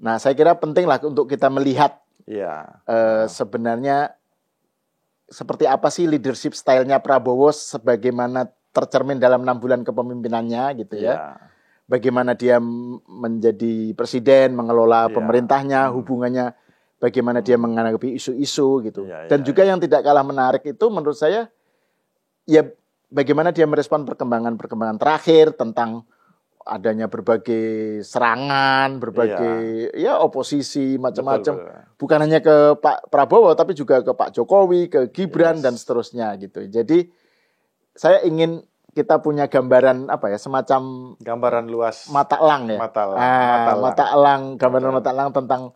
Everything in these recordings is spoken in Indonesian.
Nah, saya kira penting lah untuk kita melihat Iya. sebenarnya seperti apa sih leadership style-nya Prabowo sebagaimana tercermin dalam 6 bulan kepemimpinannya gitu ya. Iya. Bagaimana dia menjadi presiden, mengelola Iya. pemerintahnya, hubungannya, bagaimana dia menghadapi isu-isu gitu. Iya, Dan iya, juga yang tidak kalah menarik itu menurut saya ya bagaimana dia merespon perkembangan terakhir tentang adanya berbagai serangan, berbagai ya oposisi macam-macam. Betul. Bukan hanya ke Pak Prabowo tapi juga ke Pak Jokowi, ke Gibran dan seterusnya gitu. Jadi saya ingin kita punya gambaran apa ya, semacam Gambaran luas mata elang ya. Mata elang, gambaran mata elang tentang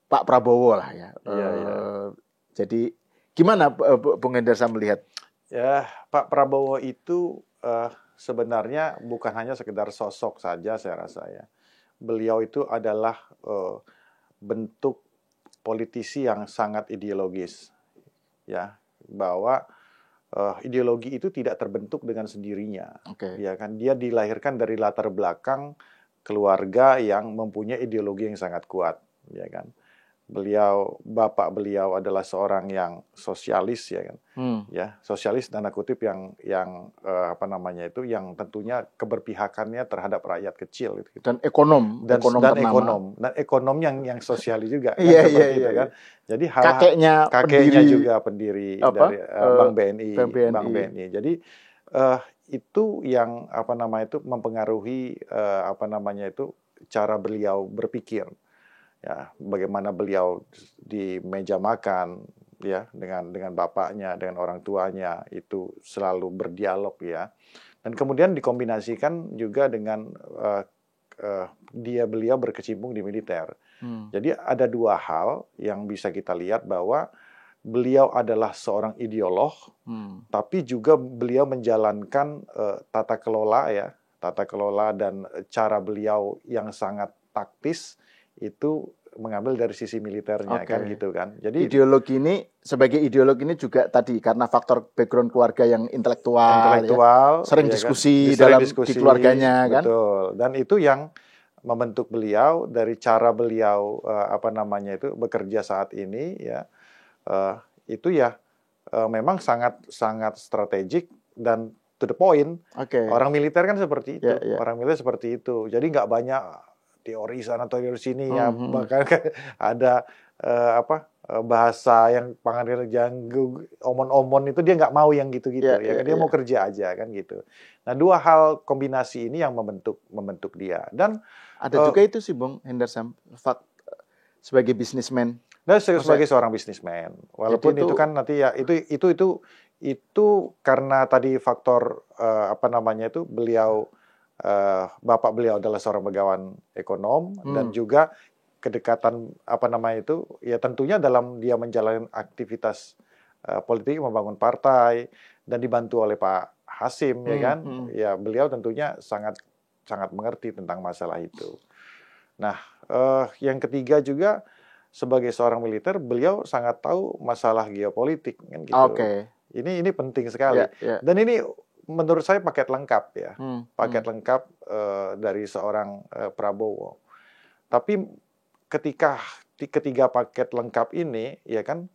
Pak Prabowo lah ya. Iya. Jadi gimana Bung Hendarsa melihat? Ya, Pak Prabowo itu sebenarnya bukan hanya sekedar sosok saja saya rasa ya. Beliau itu adalah bentuk politisi yang sangat ideologis. Ya, bahwa ideologi itu tidak terbentuk dengan sendirinya. Ya kan, dia dilahirkan dari latar belakang keluarga yang mempunyai ideologi yang sangat kuat, ya kan. Bapak beliau adalah seorang yang sosialis, ya kan. Ya, sosialis tanda kutip yang yang tentunya keberpihakannya terhadap rakyat kecil gitu. Dan ekonom dan ekonom yang sosialis juga kan, seperti itu kan. Jadi kakeknya juga pendiri dari Bank BNI. Jadi itu yang mempengaruhi cara beliau berpikir. Ya, bagaimana beliau di meja makan ya dengan bapaknya, dengan orang tuanya itu selalu berdialog ya. Dan kemudian dikombinasikan juga dengan beliau berkecimpung di militer. Jadi ada dua hal yang bisa kita lihat, bahwa beliau adalah seorang ideolog, tapi juga beliau menjalankan tata kelola dan cara beliau yang sangat taktis itu mengambil dari sisi militernya kan gitu kan. Jadi sebagai ideolog ini juga tadi karena faktor background keluarga yang intelektual ya, sering diskusi di keluarganya kan. Betul. Dan itu yang membentuk beliau dari cara beliau bekerja saat ini ya. Itu ya memang sangat strategik dan to the point. Orang militer kan seperti itu. Orang militer seperti itu. Jadi nggak banyak teori sana teori sini ya, bahkan ada bahasa yang pangan janggu omon-omon itu dia nggak mau yang gitu-gitu dia mau kerja aja kan gitu. Nah, dua hal kombinasi ini yang membentuk dia. Dan ada juga itu sih Bung Hendarsa sebagai bisnismen. Nah, sebagai seorang bisnismen, walaupun itu kan nanti ya itu karena tadi faktor beliau bapak beliau adalah seorang pegawai ekonom dan juga kedekatan ya tentunya dalam dia menjalani aktivitas politik, membangun partai dan dibantu oleh Pak Hasim ya kan. Ya beliau tentunya sangat mengerti tentang masalah itu. Nah, yang ketiga juga sebagai seorang militer beliau sangat tahu masalah geopolitik kan gitu. Ini penting sekali. Dan ini menurut saya paket lengkap ya, paket lengkap dari seorang Prabowo. Tapi ketiga paket lengkap ini ya kan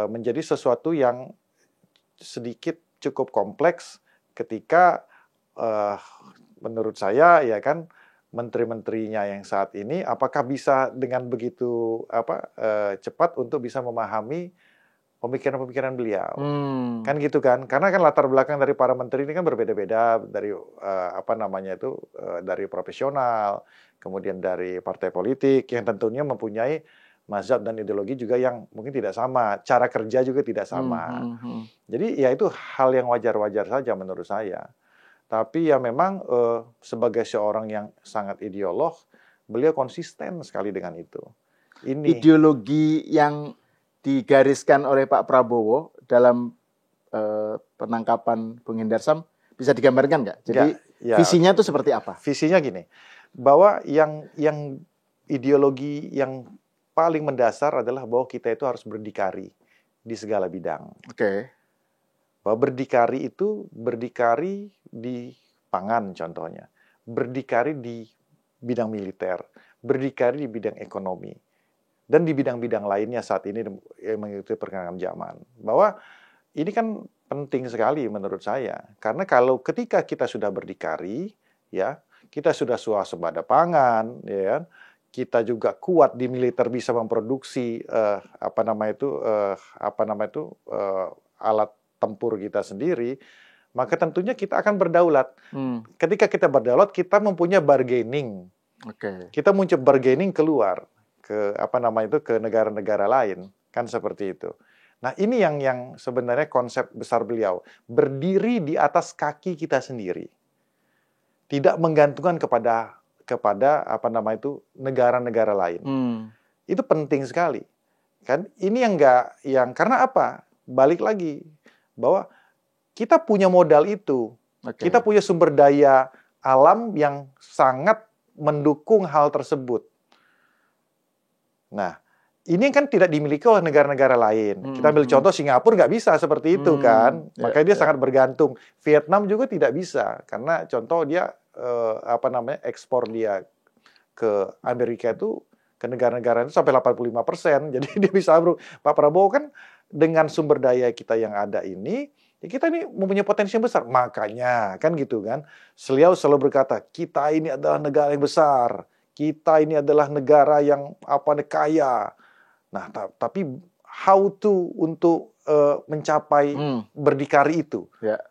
menjadi sesuatu yang sedikit cukup kompleks ketika menurut saya ya kan menteri-menterinya yang saat ini apakah bisa dengan begitu cepat untuk bisa memahami pemikiran-pemikiran beliau. Kan gitu kan? Karena kan latar belakang dari para menteri ini kan berbeda-beda, dari dari profesional, kemudian dari partai politik yang tentunya mempunyai mazhab dan ideologi juga yang mungkin tidak sama, cara kerja juga tidak sama. Jadi ya itu hal yang wajar-wajar saja menurut saya. Tapi ya memang sebagai seorang yang sangat ideolog, beliau konsisten sekali dengan itu. Ideologi yang digariskan oleh Pak Prabowo dalam penangkapan Bung Hendarsam bisa digambarkan nggak? Jadi visinya itu seperti apa? Visinya gini, bahwa yang ideologi yang paling mendasar adalah bahwa kita itu harus berdikari di segala bidang. Bahwa berdikari di pangan contohnya, berdikari di bidang militer, berdikari di bidang ekonomi dan di bidang-bidang lainnya saat ini yang mengikuti perkembangan zaman. Bahwa ini kan penting sekali menurut saya, karena kalau ketika kita sudah berdikari, ya, kita sudah swasembada pangan, ya, kita juga kuat di militer bisa memproduksi alat tempur kita sendiri, maka tentunya kita akan berdaulat. Ketika kita berdaulat, kita mempunyai bargaining. Kita muncul bargaining keluar ke ke negara-negara lain, kan seperti itu. Nah, ini yang sebenarnya konsep besar beliau, berdiri di atas kaki kita sendiri. Tidak menggantungkan kepada negara-negara lain. Itu penting sekali. Kan ini yang karena apa? Balik lagi bahwa kita punya modal itu. Kita punya sumber daya alam yang sangat mendukung hal tersebut. Nah, ini kan tidak dimiliki oleh negara-negara lain. Kita ambil contoh Singapura nggak bisa seperti itu kan. Makanya dia sangat bergantung. Vietnam juga tidak bisa karena contoh dia ekspor dia ke Amerika itu ke negara-negara itu sampai 85%. Jadi dia bisa Pak Prabowo kan dengan sumber daya kita yang ada ini, ya kita ini mempunyai potensi yang besar. Makanya kan gitu kan. Beliau selalu berkata, kita ini adalah negara yang besar. Kita ini adalah negara yang kaya. Nah, tapi how to untuk mencapai berdikari itu,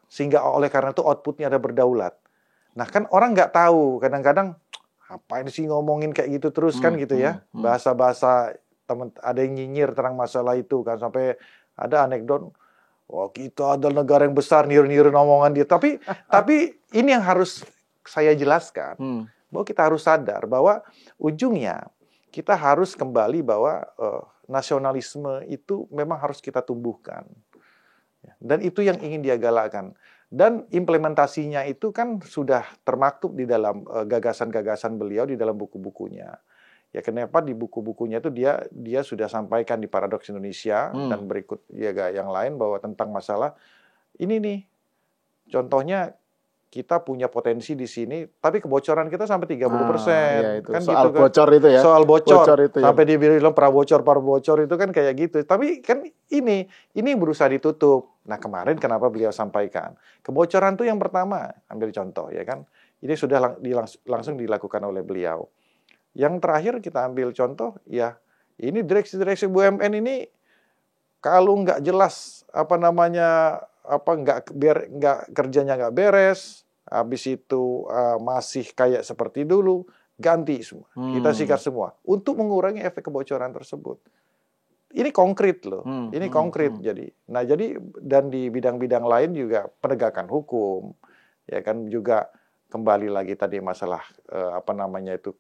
sehingga oleh karena itu outputnya ada berdaulat. Nah, kan orang nggak tahu, kadang-kadang apain sih ngomongin kayak gitu terus kan gitu ya, bahasa-bahasa ada yang nyinyir tentang masalah itu kan sampai ada anekdot, wah kita adalah negara yang besar niru-niru omongan dia. Tapi ini yang harus saya jelaskan, bahwa kita harus sadar bahwa ujungnya kita harus kembali bahwa nasionalisme itu memang harus kita tumbuhkan. Dan itu yang ingin dia galakkan. Dan implementasinya itu kan sudah termaktub di dalam gagasan-gagasan beliau di dalam buku-bukunya. Ya kenapa di buku-bukunya itu dia sudah sampaikan di Paradoks Indonesia dan berikut yang lain bahwa tentang masalah ini nih. Contohnya kita punya potensi di sini, tapi kebocoran kita sampai 30%. Iya, itu. Kan soal gitu kan. bocor itu ya. Soal bocor itu sampai dibilang prabocor itu kan kayak gitu. Tapi kan ini berusaha ditutup. Nah, kemarin kenapa beliau sampaikan? Kebocoran itu yang pertama, ambil contoh ya kan. Ini sudah langsung dilakukan oleh beliau. Yang terakhir kita ambil contoh ya, ini direksi-direksi BUMN ini kalau nggak jelas kerjanya nggak beres, habis itu masih kayak seperti dulu, ganti semua. Kita sikat semua untuk mengurangi efek kebocoran tersebut. Ini konkret loh, ini konkret jadi. Nah jadi dan di bidang-bidang lain juga penegakan hukum, ya kan juga kembali lagi tadi masalah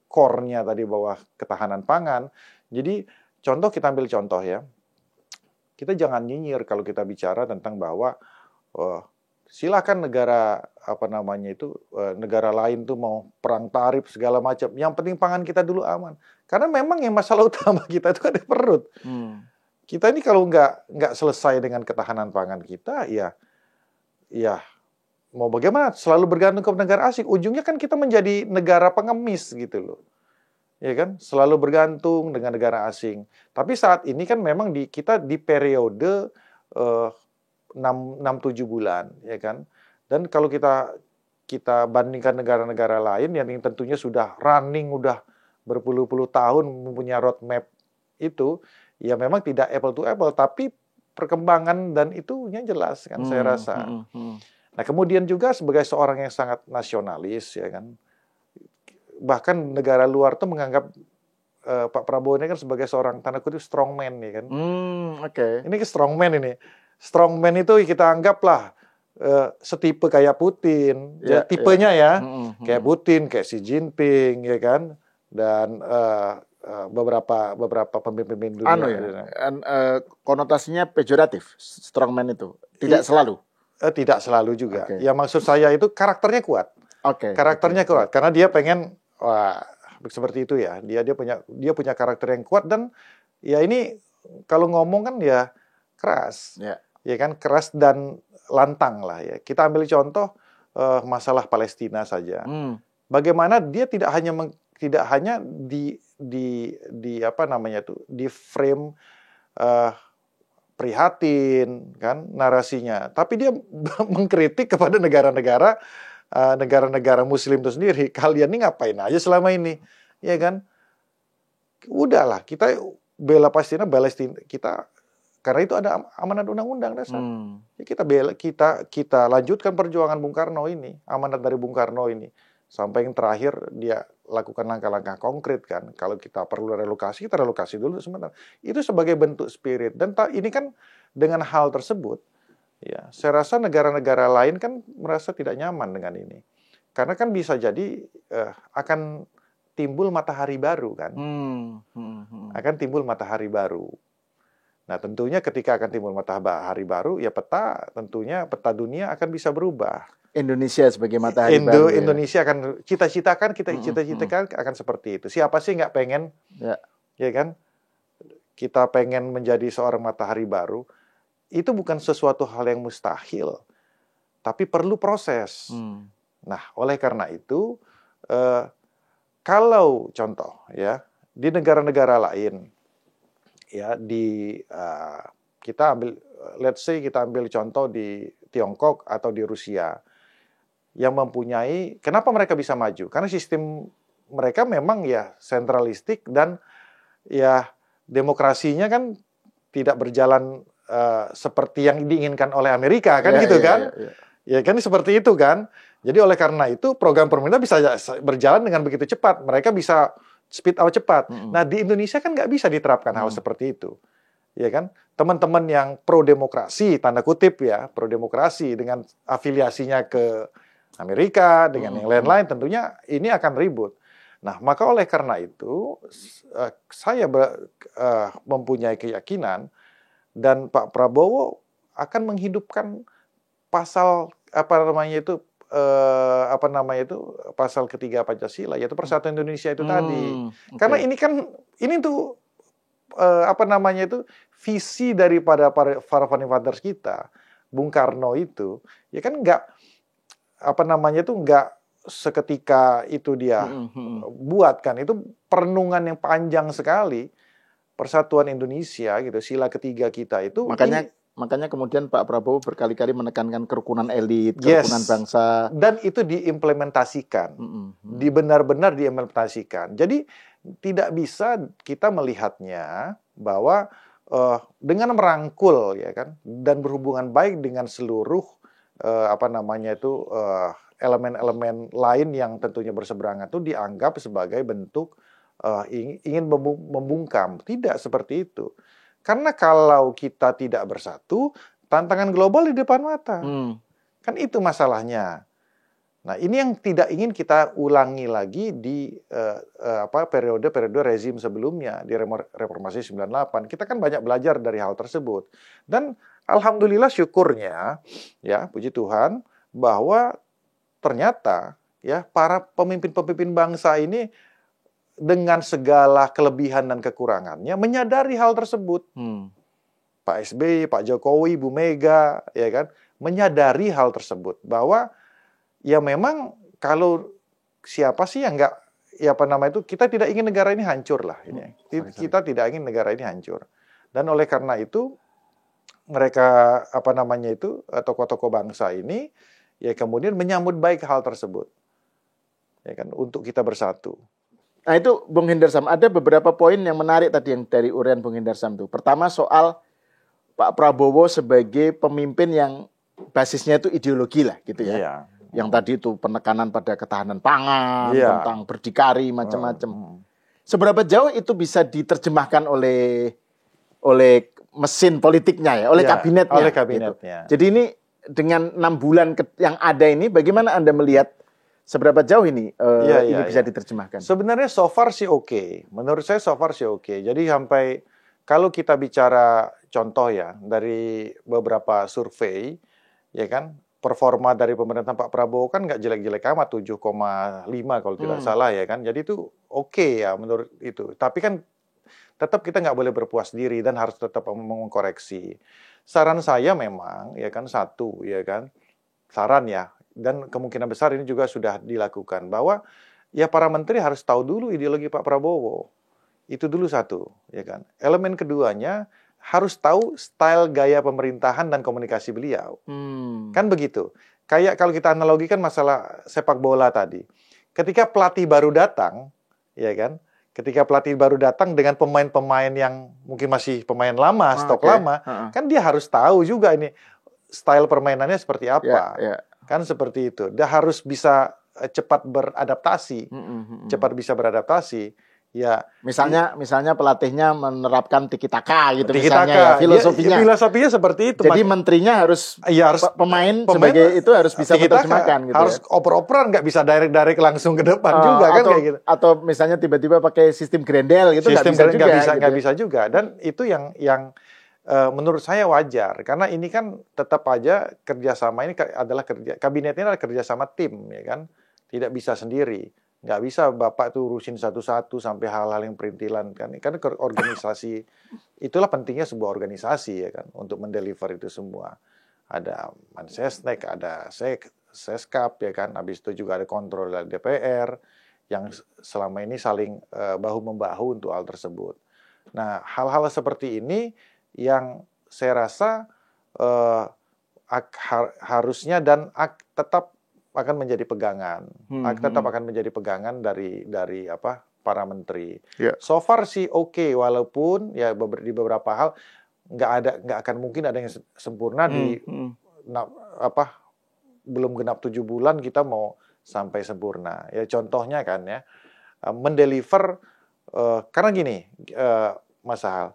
core-nya tadi bahwa ketahanan pangan. Jadi kita ambil contoh ya. Kita jangan nyinyir kalau kita bicara tentang bahwa silakan negara negara lain tuh mau perang tarif segala macam. Yang penting pangan kita dulu aman. Karena memang yang masalah utama kita itu ada perut. Kita ini kalau nggak selesai dengan ketahanan pangan kita, ya mau bagaimana? Selalu bergantung ke negara asing. Ujungnya kan kita menjadi negara pengemis gitu loh. Ya kan, selalu bergantung dengan negara asing. Tapi saat ini kan memang kita di periode 6-7 bulan, ya kan. Dan kalau kita bandingkan negara-negara lain yang tentunya sudah running, udah berpuluh-puluh tahun mempunyai roadmap itu, ya memang tidak apple to apple, tapi perkembangan dan itunya jelas kan saya rasa. Nah kemudian juga sebagai seorang yang sangat nasionalis, ya kan. Bahkan negara luar tuh menganggap Pak Prabowo ini kan sebagai seorang tanda kutip strongman ya kan. Ini strongman ini. Strongman itu kita anggaplah setipe kayak Putin, tipenya ya. Kayak Putin, kayak Xi Jinping ya kan. Dan beberapa pemimpin dunia. Konotasinya pejoratif strongman itu. Tidak selalu. Tidak selalu juga. Ya maksud saya itu karakternya kuat. Karakternya kuat karena dia pengen seperti itu ya. Dia punya karakter yang kuat dan ya ini kalau ngomong kan ya keras. Ya kan keras dan lantang lah ya. Kita ambil contoh masalah Palestina saja. Bagaimana dia tidak hanya tidak hanya di apa namanya itu, di frame prihatin kan narasinya, tapi dia mengkritik kepada negara-negara Muslim itu sendiri. Kalian ini ngapain aja selama ini, ya kan? Udahlah, kita bela Palestina, kita karena itu ada amanat undang-undang dasar. Ya kita lanjutkan perjuangan Bung Karno ini, amanat dari Bung Karno ini, sampai yang terakhir dia lakukan langkah-langkah konkret kan. Kalau kita perlu relokasi, kita relokasi dulu sebentar. Itu sebagai bentuk spirit. Dan ini kan dengan hal tersebut, ya, saya rasa negara-negara lain kan merasa tidak nyaman dengan ini. Karena kan bisa jadi akan timbul matahari baru kan. Akan timbul matahari baru. Nah, tentunya ketika akan timbul matahari baru, ya tentunya peta dunia akan bisa berubah. Indonesia sebagai matahari baru. Indonesia akan kita citakan akan seperti itu. Siapa sih nggak pengen, ya kan? Kita pengen menjadi seorang matahari baru. Itu bukan sesuatu hal yang mustahil, tapi perlu proses. Nah, oleh karena itu, kalau contoh ya di negara-negara lain, ya kita ambil, let's say kita ambil contoh di Tiongkok atau di Rusia yang mempunyai, kenapa mereka bisa maju? Karena sistem mereka memang ya sentralistik dan ya demokrasinya kan tidak berjalan seperti yang diinginkan oleh Amerika kan gitu kan? Ya kan seperti itu kan. Jadi oleh karena itu program pemerintah bisa berjalan dengan begitu cepat. Mereka bisa speed out cepat. Nah di Indonesia kan nggak bisa diterapkan hal seperti itu, ya kan? Teman-teman yang pro demokrasi, tanda kutip ya, pro demokrasi dengan afiliasinya ke Amerika dengan yang lain-lain, tentunya ini akan ribut. Nah maka oleh karena itu saya mempunyai keyakinan dan Pak Prabowo akan menghidupkan pasal pasal ketiga Pancasila, yaitu Persatuan Indonesia itu tadi. Karena ini tuh visi daripada para founding fathers kita, Bung Karno itu, ya kan nggak seketika itu dia buat kan, itu perenungan yang panjang sekali. Persatuan Indonesia gitu, sila ketiga kita itu. Makanya kemudian Pak Prabowo berkali-kali menekankan kerukunan elit, kerukunan bangsa. Dan itu diimplementasikan. Benar-benar diimplementasikan. Jadi tidak bisa kita melihatnya bahwa dengan merangkul ya kan dan berhubungan baik dengan seluruh elemen-elemen lain yang tentunya berseberangan itu dianggap sebagai bentuk ingin membungkam. Tidak seperti itu. Karena kalau kita tidak bersatu, tantangan global di depan mata. Kan itu masalahnya. Nah, ini yang tidak ingin kita ulangi lagi di periode-periode rezim sebelumnya, di reformasi 98. Kita kan banyak belajar dari hal tersebut. Dan alhamdulillah syukurnya, ya puji Tuhan, bahwa ternyata ya para pemimpin-pemimpin bangsa ini dengan segala kelebihan dan kekurangannya menyadari hal tersebut. Pak SBY, Pak Jokowi, Bu Mega, ya kan, menyadari hal tersebut bahwa ya memang kalau siapa sih yang nggak, kita tidak ingin negara ini hancur lah ini. Kita tidak ingin negara ini hancur. Dan oleh karena itu mereka tokoh-tokoh bangsa ini ya kemudian menyambut baik hal tersebut. Ya kan, untuk kita bersatu. Nah itu Bung Hendarsam, ada beberapa poin yang menarik tadi yang dari uraian Bung Hendarsam itu. Pertama soal Pak Prabowo sebagai pemimpin yang basisnya itu ideologi lah gitu ya. Yang tadi itu penekanan pada ketahanan pangan, tentang berdikari macam-macam. Seberapa jauh itu bisa diterjemahkan oleh mesin politiknya ya, oleh kabinetnya. Oleh kabinetnya. Gitu. Jadi ini dengan 6 bulan yang ada ini, bagaimana Anda melihat seberapa jauh ini bisa diterjemahkan? Sebenarnya so far sih oke. Menurut saya so far sih oke. Jadi sampai kalau kita bicara contoh ya dari beberapa survei, ya kan, performa dari pemerintahan Pak Prabowo kan nggak jelek-jelek amat, 7,5 kalau tidak salah ya kan. Jadi itu oke ya menurut itu. Tapi kan tetap kita nggak boleh berpuas diri dan harus tetap mengkoreksi. Saran saya memang ya kan saran ya. Dan kemungkinan besar ini juga sudah dilakukan, bahwa ya para menteri harus tahu dulu ideologi Pak Prabowo. Itu dulu satu, ya kan. Elemen keduanya harus tahu style gaya pemerintahan dan komunikasi beliau. Kan begitu. Kayak kalau kita analogikan masalah sepak bola tadi. Ketika pelatih baru datang, ya kan? Ketika pelatih baru datang dengan pemain-pemain yang mungkin masih pemain lama, stok lama, kan dia harus tahu juga ini style permainannya seperti apa. Kan seperti itu. Dia harus bisa cepat beradaptasi. Cepat bisa beradaptasi. Ya, misalnya pelatihnya menerapkan tiki-taka gitu misalnya ya, filosofinya. Filosofinya seperti itu. Jadi menterinya harus pemain sebagai itu harus bisa menerjemahkan gitu. Harus oper-operan, nggak bisa direct langsung ke depan juga kan kayak gitu. Atau misalnya tiba-tiba pakai sistem Grendel gitu nggak bisa juga. Dan itu yang menurut saya wajar karena ini kan tetap aja kerjasama ini adalah kabinet ini adalah kerjasama tim, ya kan, tidak bisa sendiri. Nggak bisa Bapak tuh urusin satu-satu sampai hal-hal yang perintilan kan organisasi itulah pentingnya sebuah organisasi, ya kan, untuk mendeliver itu semua. Ada Mensesnek, ada Seskap, ya kan, habis itu juga ada kontrol dari DPR yang selama ini saling bahu-membahu untuk hal tersebut. Nah, hal-hal seperti ini yang saya rasa harusnya dan tetap akan menjadi pegangan, tetap akan menjadi pegangan dari para menteri. So far sih oke, walaupun ya di beberapa hal nggak akan mungkin ada yang sempurna belum genap 7 bulan kita mau sampai sempurna. Ya contohnya kan ya mendeliver karena gini Mas Hal,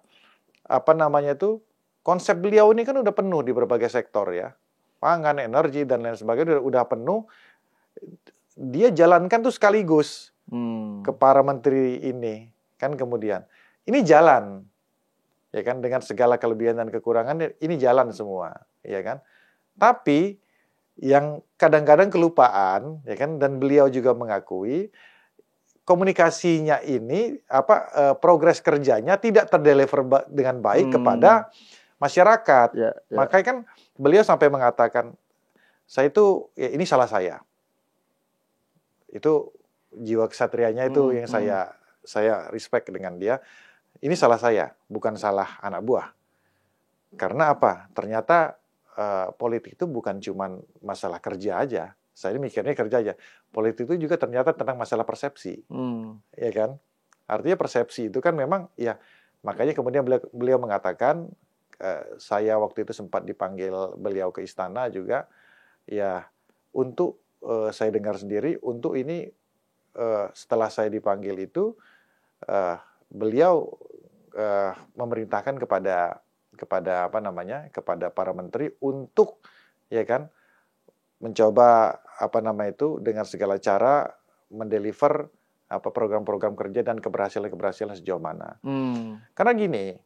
konsep beliau ini kan udah penuh di berbagai sektor ya. Pangan, energi, dan lain sebagainya udah penuh. Dia jalankan tuh sekaligus ke para menteri ini. Kan kemudian, ini jalan. Ya kan, dengan segala kelebihan dan kekurangan, ini jalan semua. Ya kan. Tapi, yang kadang-kadang kelupaan, ya kan, dan beliau juga mengakui, komunikasinya ini, progres kerjanya tidak terdeliver dengan baik kepada masyarakat. Makanya kan beliau sampai mengatakan, saya itu ya ini salah saya. Itu jiwa kesatrianya itu yang saya respect dengan dia. Ini salah saya, bukan salah anak buah. Karena apa? Ternyata politik itu bukan cuma masalah kerja aja. Saya mikirnya kerja aja. Politik itu juga ternyata tentang masalah persepsi. Ya kan? Artinya persepsi itu kan memang ya, makanya kemudian beliau mengatakan, saya waktu itu sempat dipanggil beliau ke istana juga, ya untuk saya dengar sendiri, untuk ini setelah saya dipanggil itu, beliau memerintahkan kepada kepada para menteri untuk ya kan mencoba dengan segala cara mendeliver program-program kerja dan keberhasilan sejauh mana. Karena gini,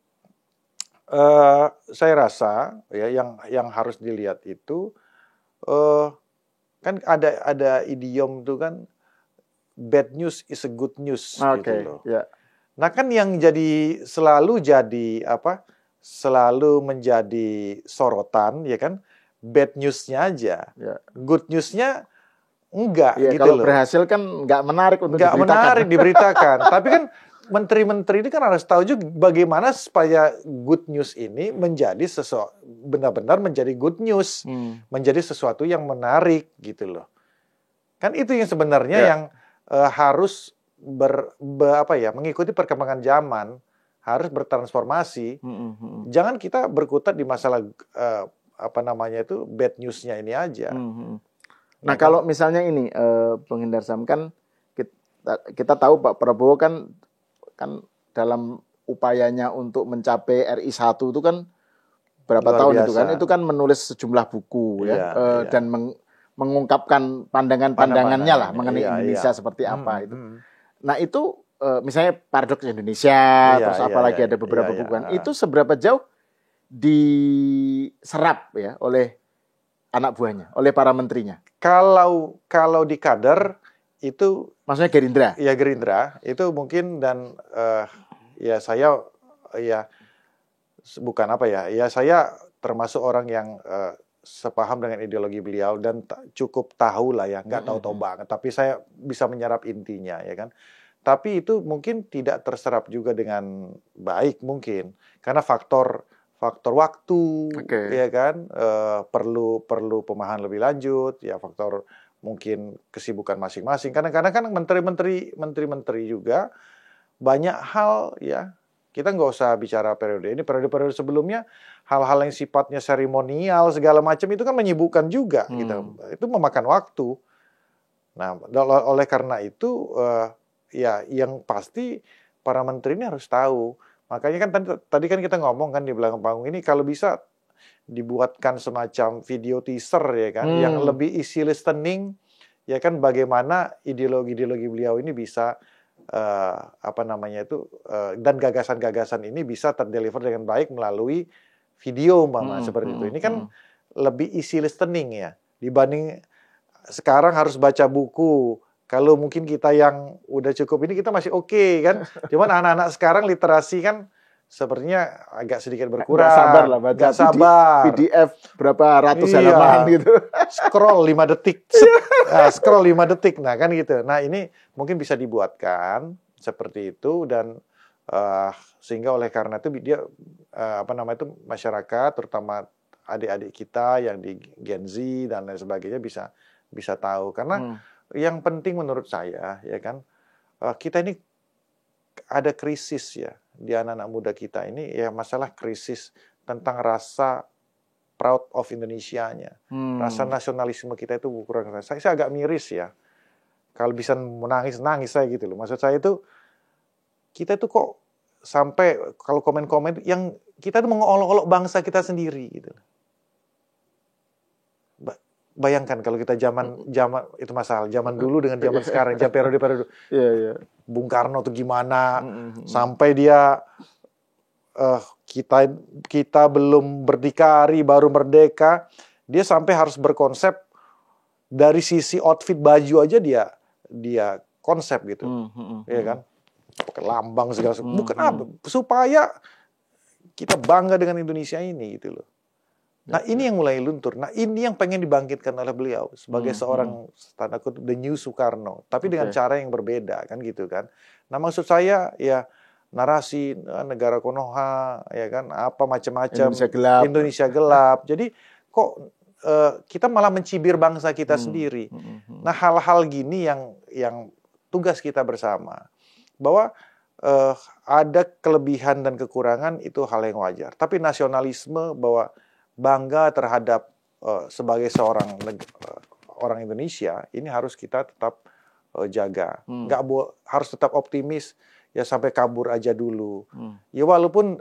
saya rasa ya yang harus dilihat itu kan ada idiom tuh kan, bad news is a good news gitu loh. Nah kan yang selalu menjadi sorotan ya kan bad newsnya aja, good newsnya enggak gitu kalau loh. Berhasil kan nggak menarik untuk diberitakan. Nggak menarik diberitakan. Tapi kan menteri-menteri ini kan harus tahu juga bagaimana supaya good news ini menjadi benar-benar menjadi good news, menjadi sesuatu yang menarik gitu loh. Kan itu yang sebenarnya yang harus mengikuti perkembangan zaman, harus bertransformasi. Jangan kita berkutat di masalah bad newsnya ini aja. Nah kalau misalnya ini Bung Hindarsam kan kita tahu Pak Prabowo kan dalam upayanya untuk mencapai RI 1 itu kan berapa luar tahun biasa. itu kan menulis sejumlah buku dan mengungkapkan pandangannya lah mengenai Indonesia seperti apa itu. Nah itu misalnya Paradoks Indonesia terus apalagi ada beberapa bukuan itu seberapa jauh diserap ya oleh anak buahnya, oleh para menterinya. Kalau di kader itu maksudnya Gerindra. Ya Gerindra itu mungkin dan ya saya ya bukan ya saya termasuk orang yang sepaham dengan ideologi beliau dan cukup tahu lah ya, nggak tahu-tahu banget, tapi saya bisa menyerap intinya ya kan. Tapi itu mungkin tidak terserap juga dengan baik mungkin karena faktor waktu ya kan, perlu pemahaman lebih lanjut ya, faktor mungkin kesibukan masing-masing. Kadang-kadang kan menteri juga banyak hal ya. Kita nggak usah bicara periode ini, periode sebelumnya hal-hal yang sifatnya seremonial segala macam itu kan menyibukkan juga gitu. Itu memakan waktu. Nah, oleh karena itu ya yang pasti para menteri ini harus tahu. Makanya kan tadi kan kita ngomong kan di belakang panggung ini kalau bisa dibuatkan semacam video teaser ya kan yang lebih easy listening ya kan, bagaimana ideologi beliau ini bisa dan gagasan-gagasan ini bisa terdeliver dengan baik melalui video seperti itu. Ini kan lebih easy listening ya dibanding sekarang harus baca buku. Kalau mungkin kita yang udah cukup ini kita masih oke kan. Cuman anak-anak sekarang literasi kan sepertinya agak sedikit berkurang. Nggak sabar lah baca nggak sabar. PDF berapa ratus halaman gitu. Scroll 5 detik. Scroll 5 detik. Nah kan gitu. Nah ini mungkin bisa dibuatkan seperti itu dan sehingga oleh karena itu dia masyarakat terutama adik-adik kita yang di Gen Z dan lain sebagainya bisa tahu. Karena yang penting menurut saya ya kan, kita ini ada krisis ya di anak-anak muda kita ini ya, masalah krisis tentang rasa proud of Indonesia-nya. Rasa nasionalisme kita itu kurang. Saya agak miris ya. Kalau bisa menangis saya gitu loh. Maksud saya itu kita itu kok sampai kalau komen-komen yang kita itu mengolok-olok bangsa kita sendiri gitu. Bayangkan kalau kita zaman itu masalah zaman dulu dengan zaman sekarang, zaman periode Bung Karno tuh gimana sampai dia kita belum berdikari baru merdeka, dia sampai harus berkonsep dari sisi outfit baju aja dia konsep gitu, ya kan, pakai lambang segala bukan apa supaya kita bangga dengan Indonesia ini gitu loh. Nah ini yang mulai luntur. Nah ini yang pengen dibangkitkan oleh beliau sebagai seorang tanda kutip the new Soekarno, tapi dengan cara yang berbeda kan gitu kan. Nah maksud saya ya narasi negara Konoha ya kan apa macam-macam Indonesia gelap. Jadi kok kita malah mencibir bangsa kita sendiri. Nah hal-hal gini yang tugas kita bersama bahwa ada kelebihan dan kekurangan itu hal yang wajar. Tapi nasionalisme bahwa bangga terhadap sebagai seorang orang Indonesia ini harus kita tetap jaga. Harus tetap optimis ya sampai kabur aja dulu. Ya walaupun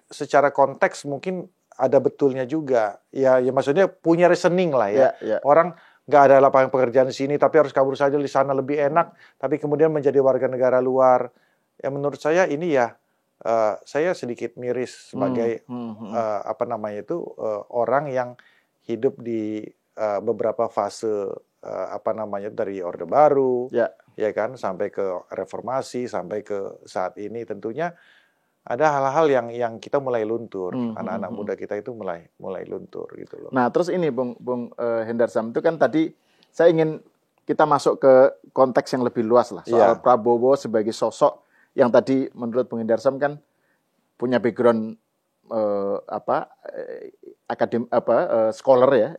secara konteks mungkin ada betulnya juga. Ya maksudnya punya reasoning lah ya. Orang nggak ada lapangan pekerjaan di sini tapi harus kabur saja di sana lebih enak. Tapi kemudian menjadi warga negara luar. Ya menurut saya ini ya saya sedikit miris sebagai orang yang hidup di beberapa fase dari Orde Baru ya kan sampai ke reformasi sampai ke saat ini. Tentunya ada hal-hal yang kita mulai luntur, anak-anak muda kita itu mulai luntur gitu loh. Nah terus ini Bung Hendarsam itu kan tadi saya ingin kita masuk ke konteks yang lebih luas lah soal Prabowo sebagai sosok yang tadi menurut Bung Hendarsam kan punya background scholar ya,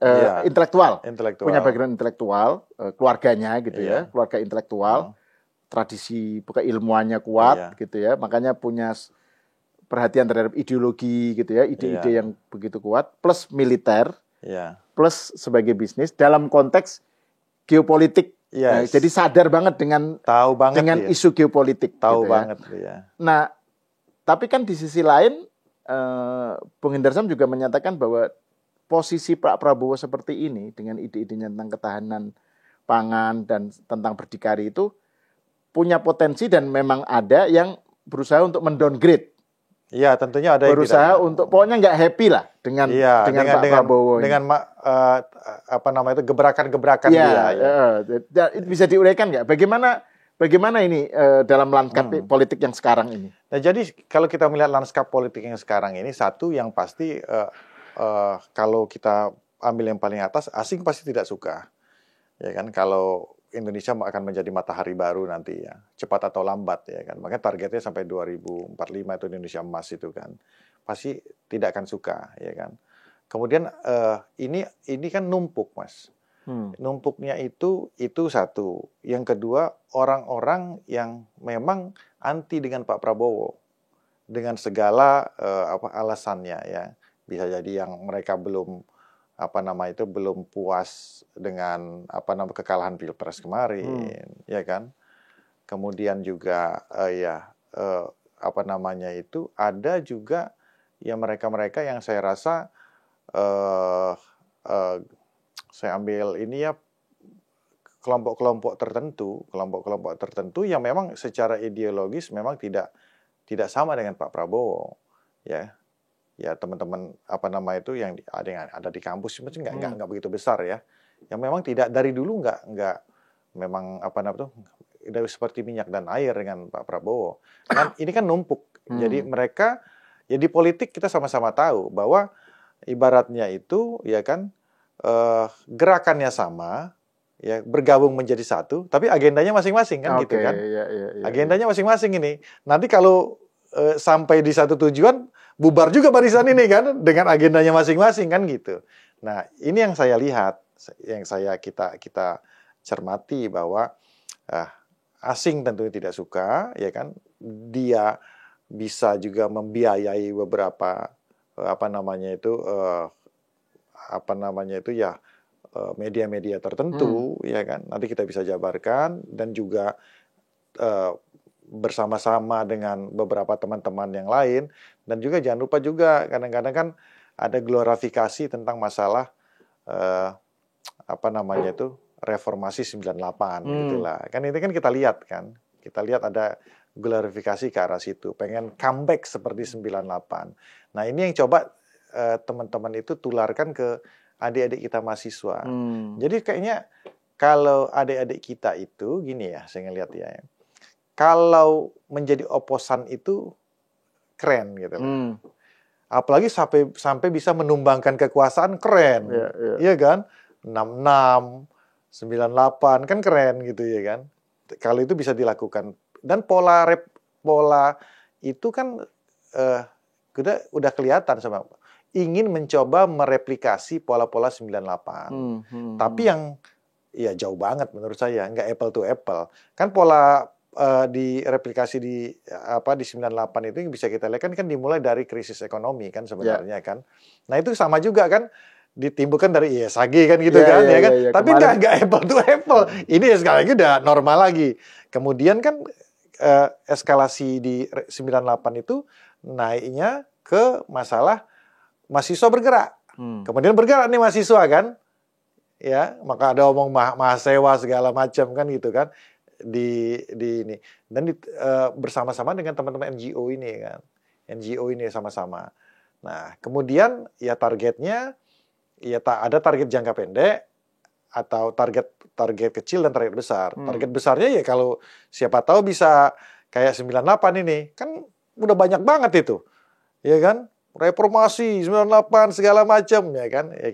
intelektual, punya background intelektual, keluarganya gitu ya, keluarga intelektual, tradisi ilmuannya kuat gitu ya, makanya punya perhatian terhadap ideologi gitu ya, ide-ide yang begitu kuat, plus militer, plus sebagai bisnis dalam konteks geopolitik. Jadi sadar banget dengan isu geopolitik. Tahu gitu banget. Nah, tapi kan di sisi lain, Bung Hendarsam juga menyatakan bahwa posisi Pak Prabowo seperti ini dengan ide-idenya tentang ketahanan pangan dan tentang berdikari itu punya potensi dan memang ada yang berusaha untuk mendowngrade. Iya, tentunya ada berusaha untuk pokoknya nggak happy lah dengan Pak Prabowo. Dengan gebrakan-gebrakan dia. Itu bisa diuraikan nggak? Bagaimana ini dalam lanskap politik yang sekarang ini? Nah, jadi kalau kita melihat lanskap politik yang sekarang ini, satu yang pasti kalau kita ambil yang paling atas, asing pasti tidak suka. Ya kan, kalau Indonesia akan menjadi matahari baru nanti ya, cepat atau lambat ya kan. Makanya targetnya sampai 2045 itu Indonesia emas itu kan. Pasti tidak akan suka ya kan. Kemudian ini kan numpuk, Mas. Numpuknya itu satu. Yang kedua, orang-orang yang memang anti dengan Pak Prabowo dengan segala alasannya ya. Bisa jadi yang mereka belum belum puas dengan kekalahan Pilpres kemarin, ya kan. Kemudian juga ada juga ya mereka-mereka yang saya rasa saya ambil ini ya kelompok-kelompok tertentu yang memang secara ideologis memang tidak sama dengan Pak Prabowo, ya. Ya teman-teman yang ada di kampus itu nggak begitu besar ya. Yang memang tidak dari dulu nggak memang udah seperti minyak dan air dengan Pak Prabowo. Dan ini kan numpuk. Jadi mereka ya di politik kita sama-sama tahu bahwa ibaratnya itu ya kan gerakannya sama ya, bergabung menjadi satu, tapi agendanya masing-masing kan gitu kan. Ya, agendanya masing-masing ini. Nanti kalau sampai di satu tujuan bubar juga barisan ini kan dengan agendanya masing-masing kan gitu. Nah, ini yang saya lihat, yang kita cermati bahwa asing tentunya tidak suka ya kan. Dia bisa juga membiayai beberapa media-media tertentu ya kan. Nanti kita bisa jabarkan dan juga bersama-sama dengan beberapa teman-teman yang lain. Dan juga jangan lupa juga kadang-kadang kan ada glorifikasi tentang masalah reformasi 98 gitulah. Kan ini kan kita lihat kan. Kita lihat ada glorifikasi ke arah situ, pengen comeback seperti 98. Nah, ini yang coba teman-teman itu tularkan ke adik-adik kita mahasiswa. Jadi kayaknya kalau adik-adik kita itu gini ya, saya ngelihat ya. Kalau menjadi oposan itu keren gitu loh. Apalagi sampai bisa menumbangkan kekuasaan keren. Iya kan? 66, 98 kan keren gitu ya kan. Kalau itu bisa dilakukan. Dan pola itu kan udah kelihatan sama ingin mencoba mereplikasi pola-pola 98. Tapi yang ya jauh banget menurut saya, nggak apple to apple. Kan pola direplikasi di 98 itu yang bisa kita lihat kan dimulai dari krisis ekonomi kan sebenarnya kan. Nah, itu sama juga kan ditimbulkan dari ISAG kan gitu kan. Tapi nggak apple to apple. Ini sekali lagi udah normal lagi. Kemudian kan eskalasi di 98 itu naiknya ke masalah mahasiswa bergerak. Kemudian bergerak nih mahasiswa kan. Ya, maka ada omong mahasiswa segala macam kan gitu kan. Di ini dan bersama-sama dengan teman-teman NGO ini kan. NGO ini sama-sama. Nah, kemudian ya targetnya ya ada target jangka pendek atau target kecil dan target besar. Target besarnya ya kalau siapa tahu bisa kayak 98 ini. Kan udah banyak banget itu. Ya kan? Reformasi 98 segala macam ya kan. Ya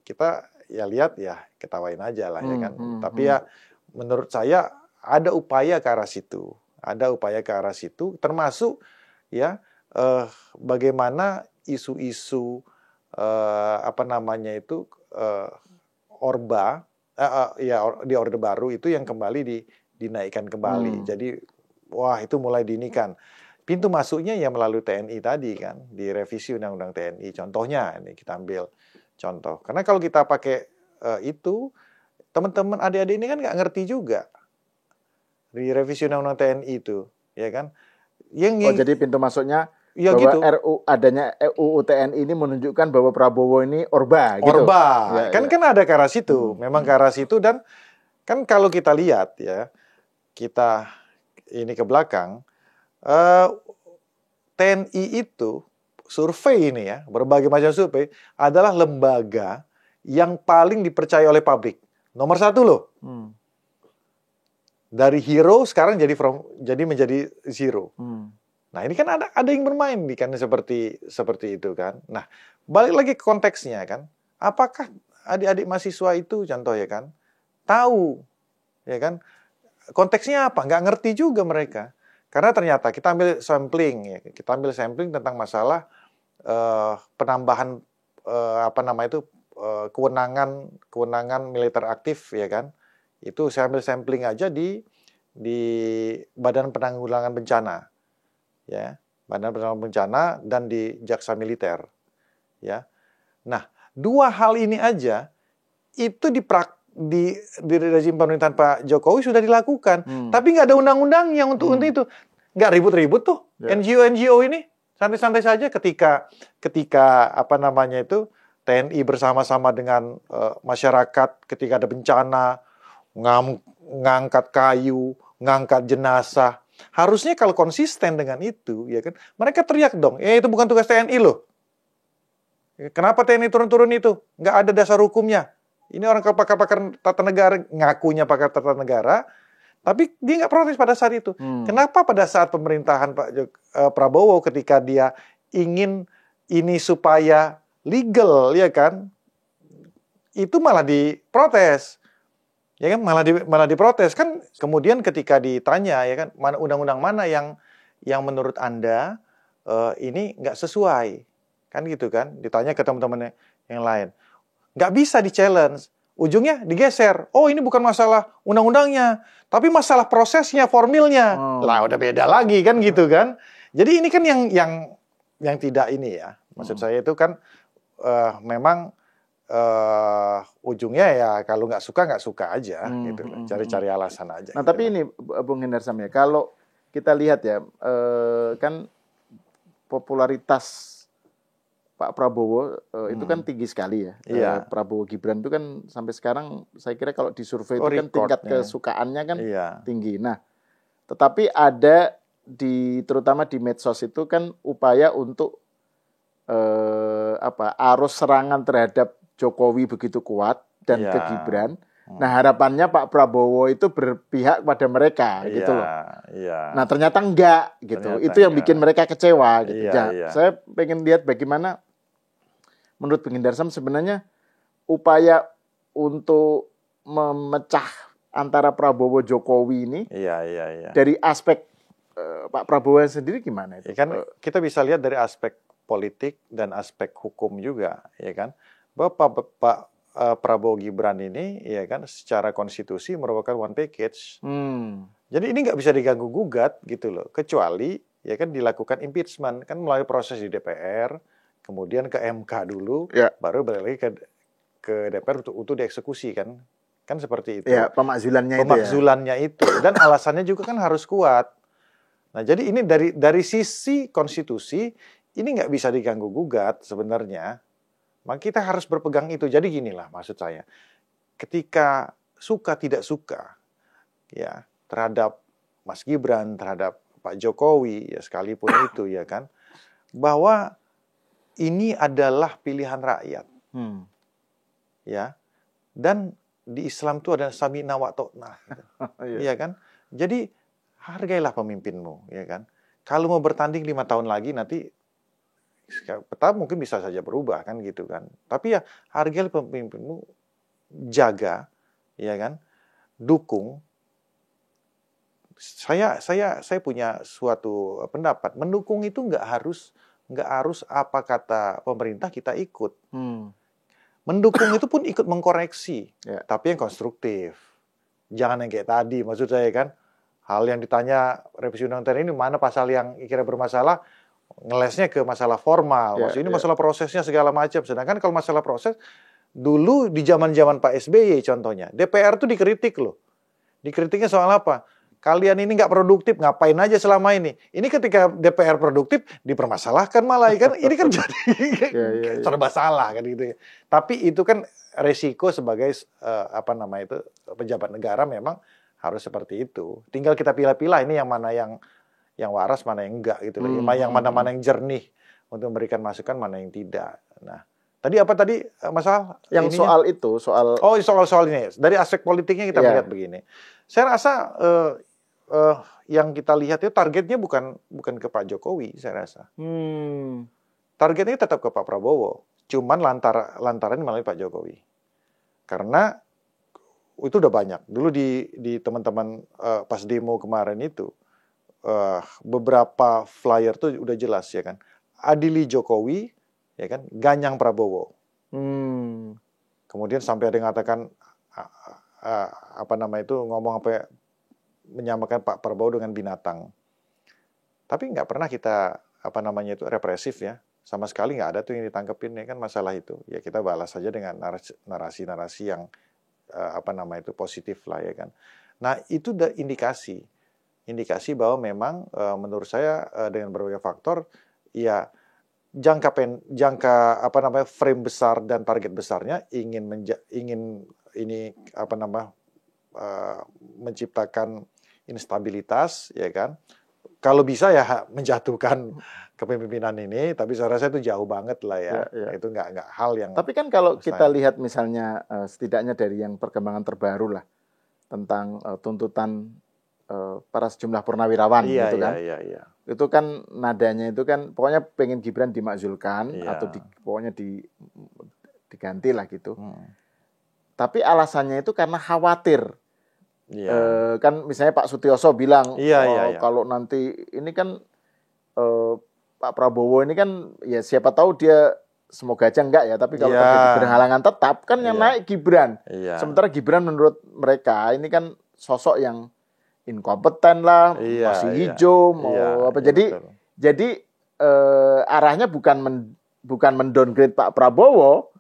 kita ya lihat ya ketawain aja lah ya kan. Tapi ya menurut saya ada upaya ke arah situ. Termasuk ya bagaimana isu-isu Orba di Orde Baru itu yang kembali dinaikkan kembali. Jadi wah itu mulai diinikan. Pintu masuknya ya melalui TNI tadi kan, di revisi Undang-Undang TNI. Contohnya ini kita ambil contoh. Karena kalau kita pakai itu, teman-teman adik-adik ini kan nggak ngerti juga di revisi Undang-Undang TNI itu, ya kan? Jadi pintu masuknya ya bahwa gitu. adanya UU TNI ini menunjukkan bahwa Prabowo ini Orba gitu. Orba. Kan ada ke arah situ. Memang ke arah situ dan kan kalau kita lihat ya, kita ini ke belakang, TNI itu survei ini ya, berbagai macam survei adalah lembaga yang paling dipercaya oleh publik. Nomor 1 loh. Dari hero sekarang jadi menjadi zero. Nah, ini kan ada yang bermain kan seperti itu kan. Nah, balik lagi ke konteksnya kan. Apakah adik-adik mahasiswa itu contoh ya kan, tahu ya kan konteksnya apa, nggak ngerti juga mereka. Karena ternyata kita ambil sampling ya, kita ambil sampling tentang masalah penambahan kewenangan militer aktif ya kan. Itu saya ambil sampling aja di Badan Penanggulangan Bencana. Ya, Badan Penanggulangan Bencana dan di Jaksa Militer. Ya. Nah, dua hal ini aja itu di rezim pemerintahan Pak Jokowi sudah dilakukan, tapi nggak ada undang-undang yang untuk itu, nggak ribut-ribut tuh NGO ini santai-santai saja ketika TNI bersama-sama dengan masyarakat ketika ada bencana ngangkat kayu, ngangkat jenazah, harusnya kalau konsisten dengan itu ya kan mereka teriak dong, itu bukan tugas TNI loh, kenapa TNI turun-turun itu, nggak ada dasar hukumnya. Ini orang pakar-pakar tata negara, ngakunya pakar tata negara, tapi dia nggak protes pada saat itu. Kenapa pada saat pemerintahan Pak Prabowo ketika dia ingin ini supaya legal, ya kan, itu malah diprotes, ya kan, malah diprotes kan. Kemudian ketika ditanya, ya kan, mana undang-undang mana yang menurut Anda ini nggak sesuai, kan gitu kan? Ditanya ke teman-teman yang lain. Nggak bisa di-challenge. Ujungnya digeser. Oh, ini bukan masalah undang-undangnya, tapi masalah prosesnya, formilnya. Lah, udah beda lagi kan gitu kan. Jadi ini kan yang tidak ini ya. Maksud saya itu kan memang ujungnya ya kalau nggak suka aja gitu. Cari-cari alasan aja. Nah, gitu tapi ini Bung Hendarsam ya, kalau kita lihat ya, kan popularitas Pak Prabowo itu kan tinggi sekali ya. Prabowo Gibran itu kan sampai sekarang saya kira kalau di survei itu kan tingkat kesukaannya kan tinggi. Nah, tetapi ada terutama di medsos itu kan upaya untuk arus serangan terhadap Jokowi begitu kuat dan ke Gibran. Nah, harapannya Pak Prabowo itu berpihak pada mereka gitu loh. Nah, ternyata enggak gitu. Itu yang bikin mereka kecewa gitu. Saya pengen lihat bagaimana menurut Bung Hendarsam sebenarnya upaya untuk memecah antara Prabowo Jokowi ini dari aspek Pak Prabowo sendiri gimana itu? Ya kan kita bisa lihat dari aspek politik dan aspek hukum juga, ya kan. Bahwa Pak Prabowo Gibran ini, ya kan, secara konstitusi merupakan one package. Jadi ini nggak bisa diganggu gugat gitu loh, kecuali ya kan dilakukan impeachment kan melalui proses di DPR, kemudian ke MK dulu, baru balik lagi ke DPR untuk dieksekusi kan seperti itu. Ya, pemakzulannya itu dan alasannya juga kan harus kuat. Nah, jadi ini dari sisi konstitusi ini nggak bisa diganggu gugat sebenarnya. Maka kita harus berpegang itu. Jadi ginilah maksud saya, ketika suka tidak suka ya terhadap Mas Gibran, terhadap Pak Jokowi ya sekalipun itu ya kan, bahwa ini adalah pilihan rakyat. Ya. Dan di Islam itu ada sami'na wa ta'na. Iya kan? Jadi hargailah pemimpinmu, ya kan? Kalau mau bertanding 5 tahun lagi nanti peta mungkin bisa saja berubah kan gitu kan. Tapi ya hargailah pemimpinmu, jaga, ya kan? Dukung. Saya punya suatu pendapat, mendukung itu nggak harus apa kata pemerintah kita ikut. Mendukung itu pun ikut mengkoreksi, tapi yang konstruktif. Jangan yang kayak tadi, maksud saya kan, hal yang ditanya revisi undang-undang ini mana pasal yang kira bermasalah, ngelesnya ke masalah formal. Maksudnya ini masalah prosesnya segala macam. Sedangkan kalau masalah proses, dulu di zaman-zaman Pak SBY contohnya, DPR tuh dikritik loh. Dikritiknya soal apa? Kalian ini nggak produktif, ngapain aja selama ini? Ini ketika DPR produktif, dipermasalahkan malah. Kan ini kan jadi serba salah kan gitu ya. Tapi itu kan resiko sebagai pejabat negara memang harus seperti itu. Tinggal kita pilah-pilah ini yang mana yang waras, mana yang enggak gitu loh. Yang mana-mana yang jernih untuk memberikan masukan, mana yang tidak. Nah, tadi apa tadi masalah? Yang soal ini. Dari aspek politiknya kita melihat begini. Saya rasa yang kita lihat itu targetnya bukan ke Pak Jokowi, saya rasa. Targetnya tetap ke Pak Prabowo, cuman lantaran melalui Pak Jokowi. Karena itu udah banyak. Dulu di teman-teman pas demo kemarin itu, beberapa flyer tuh udah jelas ya kan. Adili Jokowi, ya kan, Ganyang Prabowo. Kemudian sampai ada yang mengatakan ngomong apa ya, menyamakan Pak Prabowo dengan binatang. Tapi nggak pernah kita represif ya. Sama sekali nggak ada tuh yang ditangkepin ya kan masalah itu. Ya kita balas saja dengan narasi-narasi yang positif lah ya kan. Nah itu udah indikasi bahwa memang menurut saya dengan berbagai faktor ya frame besar dan target besarnya ingin menciptakan instabilitas ya kan. Kalau bisa ya menjatuhkan kepemimpinan ini, tapi saya rasa itu jauh banget lah ya. Itu nggak hal yang. Tapi kan kalau kita lihat misalnya setidaknya dari yang perkembangan terbaru lah tentang tuntutan para sejumlah purnawirawan gitu kan. Itu kan nadanya itu kan pokoknya pengen Gibran dimakzulkan atau pokoknya diganti lah gitu. Tapi alasannya itu karena khawatir. Kan misalnya Pak Sutioso bilang kalau nanti ini kan Pak Prabowo ini kan ya siapa tahu dia semoga aja enggak ya, tapi kalau terjadi berhalangan tetap kan yang naik Gibran. Sementara Gibran menurut mereka ini kan sosok yang inkompeten lah, masih hijau, jadi arahnya bukan mendowngrade Pak Prabowo,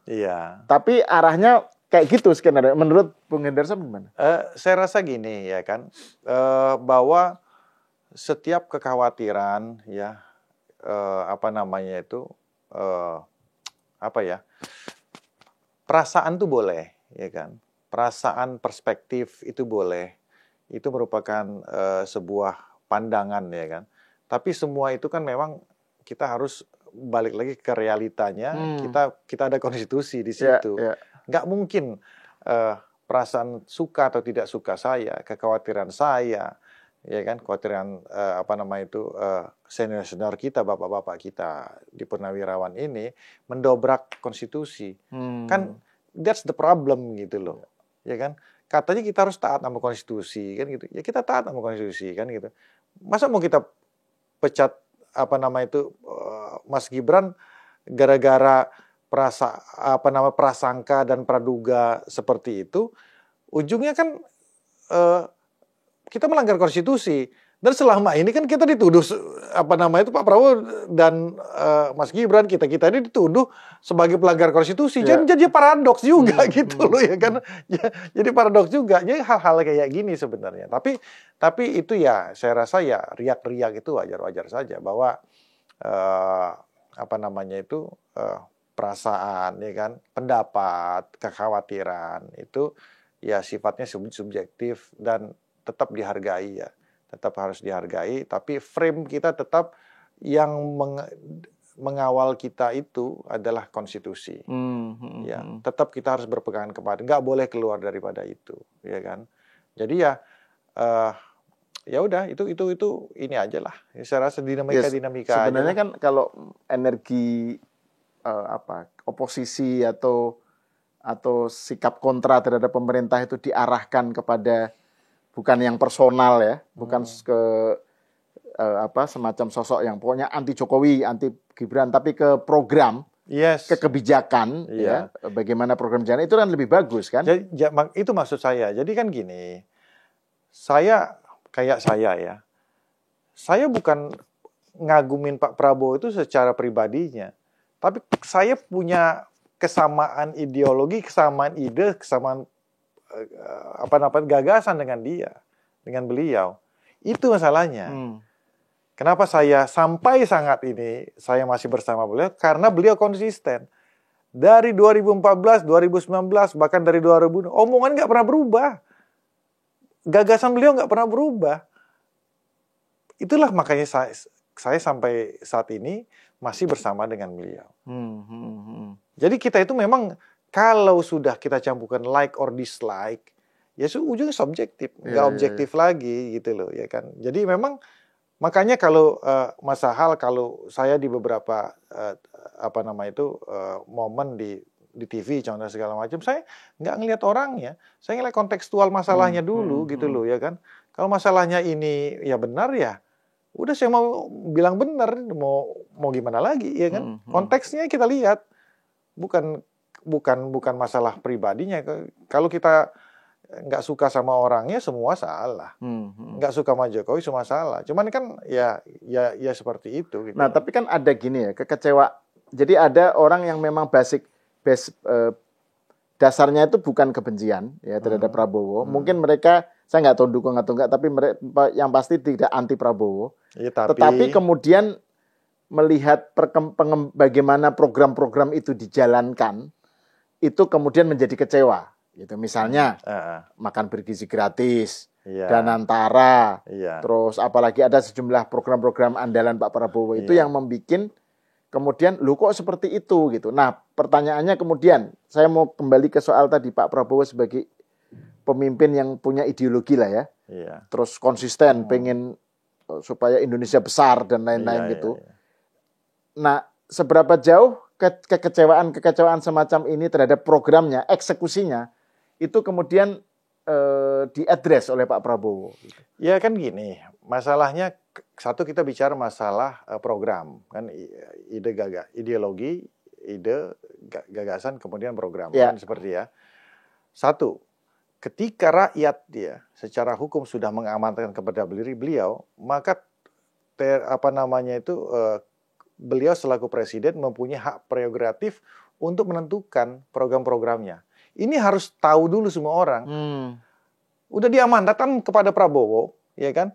tapi arahnya kayak gitu skenario. Menurut Bung Hendarson gimana? Saya rasa gini ya kan, bahwa setiap kekhawatiran ya perasaan tuh boleh ya kan, perasaan perspektif itu boleh, itu merupakan sebuah pandangan ya kan. Tapi semua itu kan memang kita harus balik lagi ke realitanya. Kita ada konstitusi di situ. Nggak mungkin perasaan suka atau tidak suka saya, kekhawatiran saya, ya kan, kekhawatiran senior-senior kita, bapak-bapak kita di purnawirawan ini mendobrak konstitusi. Kan that's the problem gitu loh. Ya kan? Katanya kita harus taat sama konstitusi kan gitu. Ya kita taat sama konstitusi kan gitu. Masa mau kita pecat Mas Gibran gara-gara prasangka dan praduga seperti itu, ujungnya kan kita melanggar konstitusi. Dan selama ini kan kita dituduh Pak Prabowo dan Mas Gibran, kita ini dituduh sebagai pelanggar konstitusi. Jadi paradoks juga gitu loh ya kan. Jadi paradoks juga. Jadi hal-hal kayak gini sebenarnya. Tapi itu ya saya rasa ya riak-riak itu wajar-wajar saja bahwa perasaan ya kan, pendapat, kekhawatiran itu ya sifatnya subjektif dan tetap dihargai ya. Tetap harus dihargai, tapi frame kita tetap yang mengawal kita itu adalah konstitusi. Ya, tetap kita harus berpegangan kepada, nggak boleh keluar daripada itu, ya kan. Jadi ya udah itu ini aja lah. Saya rasa dinamika. Sebenarnya aja kan kalau energi oposisi atau sikap kontra terhadap pemerintah itu diarahkan kepada bukan yang personal ya, bukan ke semacam sosok yang pokoknya anti Jokowi, anti Gibran, tapi ke program, ke kebijakan, ya, bagaimana program jalan itu kan lebih bagus kan? Jadi, itu maksud saya. Jadi kan gini, saya bukan ngagumin Pak Prabowo itu secara pribadinya, tapi saya punya kesamaan ideologi, kesamaan ide, kesamaan gagasan dengan beliau. Itu masalahnya. Kenapa saya sampai saat ini saya masih bersama beliau? Karena beliau konsisten. Dari 2014, 2019, bahkan dari 2000, omongan nggak pernah berubah. Gagasan beliau nggak pernah berubah. Itulah makanya saya sampai saat ini masih bersama dengan beliau. Jadi kita itu memang kalau sudah kita campurkan like or dislike, ya ujungnya subjektif, nggak objektif lagi gitu loh, ya kan. Jadi memang makanya kalau kalau saya di beberapa momen di di TV contoh segala macam, saya nggak ngelihat orangnya, saya ngelihat kontekstual masalahnya dulu gitu loh ya kan. Kalau masalahnya ini ya benar ya, udah saya mau bilang benar, mau gimana lagi ya kan. Konteksnya kita lihat, bukan masalah pribadinya. Kalau kita nggak suka sama orangnya semua salah, nggak suka sama Jokowi semua salah. Cuman kan ya seperti itu. Gitu. Nah tapi kan ada gini ya, kekecewa. Jadi ada orang yang memang dasarnya itu bukan kebencian ya terhadap Prabowo. Mungkin mereka, saya nggak tahu dukung atau enggak, tapi mereka yang pasti tidak anti Prabowo. Ya, tetapi kemudian melihat bagaimana program-program itu dijalankan, itu kemudian menjadi kecewa. Gitu. Misalnya makan bergizi gratis, Danantara, terus apalagi ada sejumlah program-program andalan Pak Prabowo itu yang membuat kemudian, lu kok seperti itu gitu. Nah, pertanyaannya kemudian, saya mau kembali ke soal tadi Pak Prabowo sebagai pemimpin yang punya ideologi lah ya. Terus konsisten, pengen supaya Indonesia besar dan lain-lain gitu. Nah, seberapa jauh kekecewaan semacam ini terhadap programnya, eksekusinya, itu kemudian diadres oleh Pak Prabowo. Ya kan gini, masalahnya satu kita bicara masalah program kan, ideologi, gagasan, kemudian program kan seperti ya. Satu, ketika rakyat dia secara hukum sudah mengamanatkan kepada beliau, maka beliau selaku presiden mempunyai hak prerogatif untuk menentukan program-programnya. Ini harus tahu dulu semua orang. Udah diamanatkan kepada Prabowo, ya kan?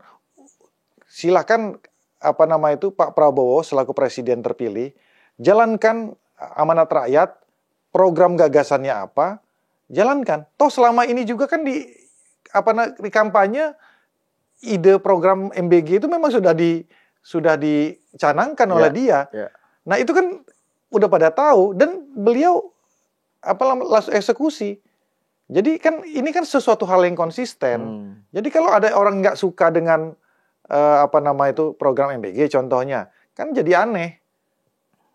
Silakan Pak Prabowo selaku presiden terpilih, jalankan amanat rakyat, program gagasannya apa, jalankan. Toh selama ini juga kan di kampanye ide program MBG itu memang sudah dicanangkan oleh dia. Nah, itu kan udah pada tahu dan beliau langsung eksekusi. Jadi kan ini kan sesuatu hal yang konsisten. Jadi kalau ada orang nggak suka dengan program MBG contohnya, kan jadi aneh.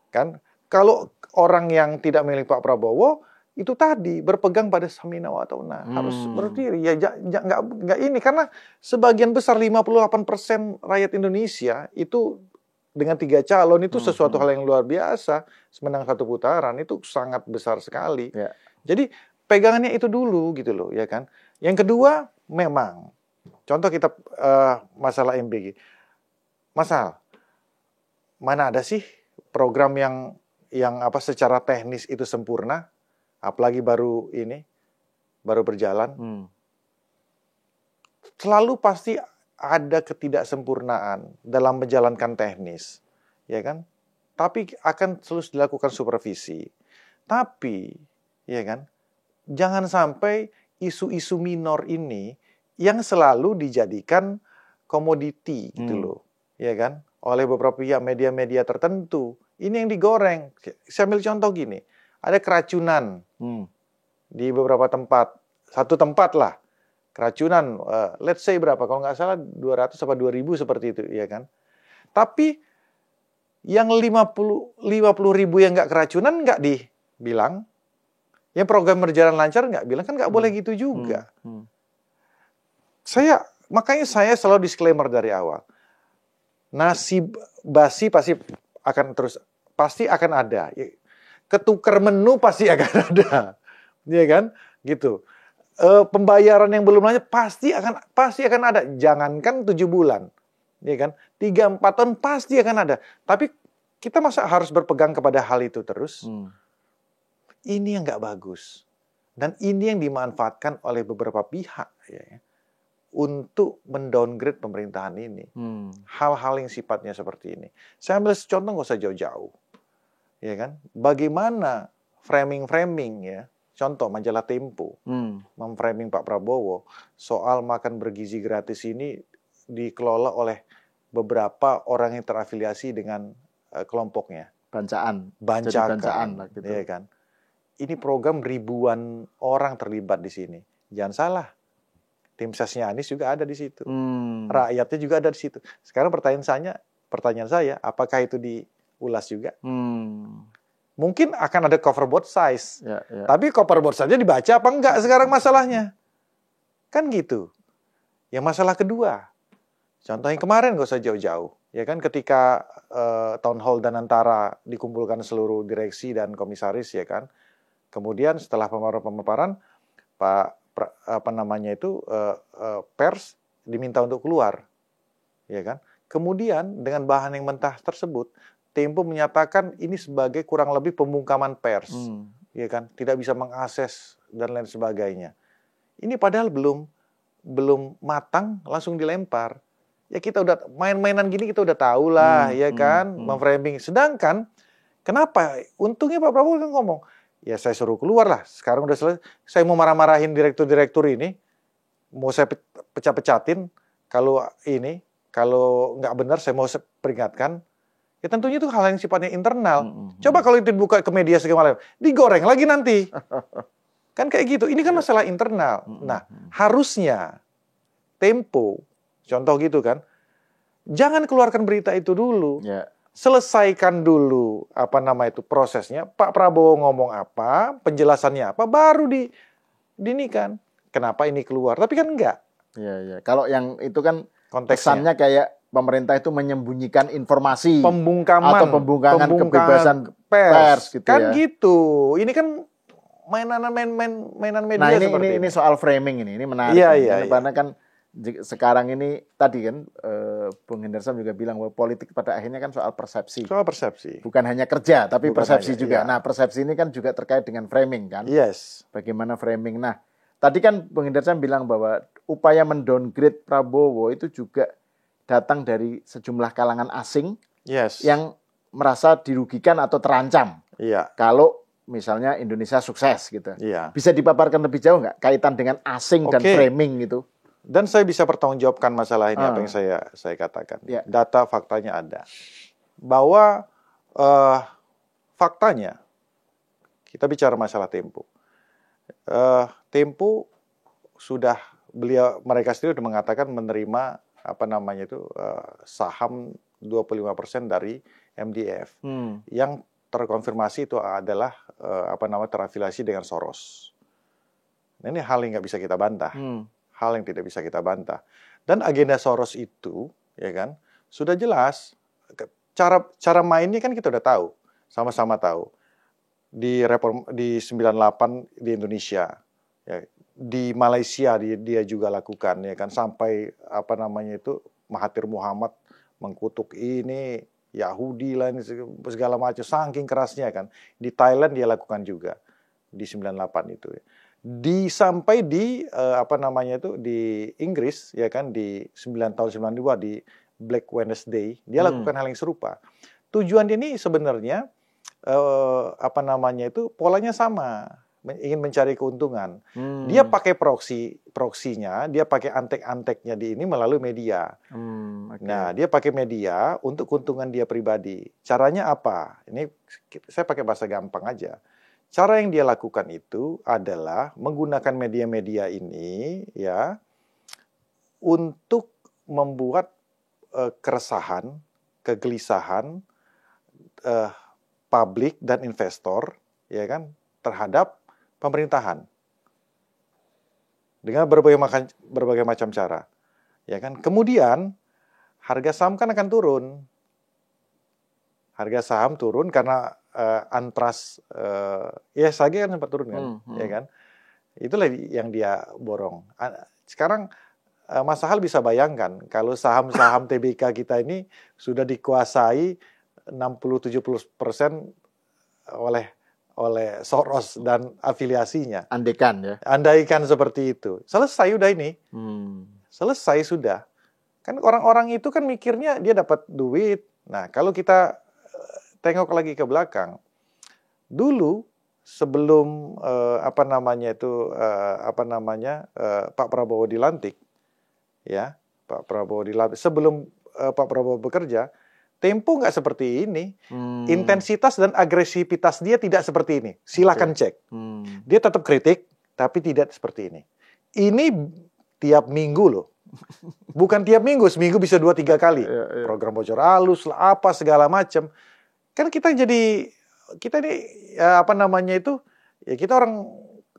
Kan kalau orang yang tidak memilih Pak Prabowo itu tadi berpegang pada samina wa ta'na, harus berdiri ya, nggak ini, karena sebagian besar 58% rakyat Indonesia itu dengan 3 calon itu sesuatu hal yang luar biasa. Menang 1 putaran itu sangat besar sekali. Jadi pegangannya itu dulu gitu loh, ya kan. Yang kedua, memang contoh kita masalah MBG. Mana ada sih program yang secara teknis itu sempurna, apalagi baru berjalan. Selalu pasti ada ketidaksempurnaan dalam menjalankan teknis, ya kan? Tapi akan terus dilakukan supervisi. Tapi, ya kan? Jangan sampai isu-isu minor ini yang selalu dijadikan komoditi gitu loh, ya kan? Oleh beberapa pihak media-media tertentu. Ini yang digoreng. Saya ambil contoh gini, ada keracunan di beberapa tempat, satu tempat lah. Keracunan, let's say berapa? Kalau nggak salah 200 sampai 2000 seperti itu, ya kan? Tapi yang 50 ribu yang nggak keracunan nggak dibilang. Yang program berjalan lancar nggak bilang, kan nggak boleh gitu juga. Makanya saya selalu disclaimer dari awal. Nasi basi pasti akan ada. Ketukar menu pasti akan ada, ya kan? Gitu. Pembayaran yang belum lancar pasti akan ada. Jangankan 7 bulan, ya kan? 3-4 tahun pasti akan ada. Tapi kita masa harus berpegang kepada hal itu terus? Ini yang nggak bagus. Dan ini yang dimanfaatkan oleh beberapa pihak ya, untuk mendowngrade pemerintahan ini. Hal-hal yang sifatnya seperti ini. Saya ambil contoh, nggak usah jauh-jauh, ya kan? Bagaimana framing ya. Contoh majalah Tempo memframing Pak Prabowo soal makan bergizi gratis ini dikelola oleh beberapa orang yang terafiliasi dengan kelompoknya. Bancaan gitu. Ya kan? Ini program ribuan orang terlibat di sini. Jangan salah. Tim sesnya Anies juga ada di situ. Rakyatnya juga ada di situ. Sekarang pertanyaan saya, apakah itu diulas juga? Mungkin akan ada cover both size. Ya, ya. Tapi cover both saja dibaca apa enggak sekarang masalahnya. Kan gitu. Yang masalah kedua, contoh yang kemarin gak usah jauh-jauh. Ya kan ketika town hall Danantara dikumpulkan seluruh direksi dan komisaris ya kan. Kemudian setelah pemaparan pers diminta untuk keluar. Ya kan? Kemudian dengan bahan yang mentah tersebut, Tempo menyatakan ini sebagai kurang lebih pembungkaman pers. Ya kan? Tidak bisa mengakses dan lain sebagainya. Ini padahal belum matang langsung dilempar. Ya kita udah main-mainan gini kita udah tahu lah, ya kan, memframing. Sedangkan kenapa? Untungnya Pak Prabowo kan ngomong, ya saya suruh keluar lah. Sekarang udah selesai. Saya mau marah-marahin direktur-direktur ini, mau saya pecah-pecatin. Kalau nggak benar saya mau peringatkan. Ya tentunya itu hal yang sifatnya internal. Coba kalau itu dibuka ke media segala macam, digoreng lagi nanti. Kan kayak gitu. Ini kan masalah internal. Nah, harusnya Tempo, contoh gitu kan, jangan keluarkan berita itu dulu. Selesaikan dulu prosesnya. Pak Prabowo ngomong apa, penjelasannya apa, baru dinikan. Kenapa ini keluar? Tapi kan enggak. Ya. Kalau yang itu kan konteksnya kesannya kayak pemerintah itu menyembunyikan informasi, pembungkaman kebebasan pers gitu kan ya. Gitu. Ini kan mainan media seperti ini soal framing ini menarik. Karena kan sekarang ini tadi kan Bung Henderson juga bilang bahwa politik pada akhirnya kan soal persepsi. Soal persepsi. Bukan hanya kerja tapi persepsi juga. Iya. Nah, persepsi ini kan juga terkait dengan framing kan. Yes. Bagaimana framing. Nah, tadi kan Bung Henderson bilang bahwa upaya mendowngrade Prabowo itu juga datang dari sejumlah kalangan asing yang merasa dirugikan atau terancam. Kalau misalnya Indonesia sukses gitu. Bisa dipaparkan lebih jauh nggak kaitan dengan asing dan framing itu? Dan saya bisa pertanggungjawabkan masalah ini apa yang saya katakan. Data faktanya ada. Bahwa faktanya kita bicara masalah Tempo. Tempo sudah mereka sendiri sudah mengatakan menerima saham 25% dari MDF yang terkonfirmasi itu adalah terafiliasi dengan Soros. Ini hal yang nggak bisa kita bantah, hal yang tidak bisa kita bantah. Dan agenda Soros itu, ya kan, sudah jelas. Cara mainnya kan kita udah tahu, sama-sama tahu. Di 98 di Indonesia, ya, di Malaysia dia juga lakukan, ya kan, sampai Mahathir Muhammad mengkutuk ini Yahudi lah, ini segala macam, saking kerasnya kan. Di Thailand dia lakukan juga di 98 itu. Sampai di di Inggris, ya kan, di tahun 92 di Black Wednesday dia lakukan hal yang serupa. Tujuan ini sebenarnya polanya sama, ingin mencari keuntungan. Dia pakai proksinya, dia pakai antek-anteknya di ini melalui media. Nah, dia pakai media untuk keuntungan dia pribadi. Caranya apa? Ini saya pakai bahasa gampang aja. Cara yang dia lakukan itu adalah menggunakan media-media ini ya untuk membuat keresahan, kegelisahan publik dan investor, ya kan, terhadap pemerintahan dengan berbagai macam cara, ya kan. Kemudian harga saham kan akan turun. Harga saham turun karena antras ISG kan sempat turun kan, ya kan. Itulah yang dia borong. Sekarang Mas Sahal bisa bayangkan kalau saham-saham TBK kita ini sudah dikuasai 60-70% oleh Soros dan afiliasinya. Andaikan seperti itu. Selesai udah ini. Selesai sudah. Kan orang-orang itu kan mikirnya dia dapat duit. Nah, kalau kita tengok lagi ke belakang. Dulu sebelum Pak Prabowo dilantik, ya, sebelum Pak Prabowo bekerja, Tempo nggak seperti ini. Intensitas dan agresivitas dia tidak seperti ini. Silakan cek. Dia tetap kritik, tapi tidak seperti ini. Ini tiap minggu loh. Bukan tiap minggu, seminggu bisa 2-3 kali. Program bocor halus, apa segala macam. Kan kita jadi kita ini ya, apa namanya itu, ya kita orang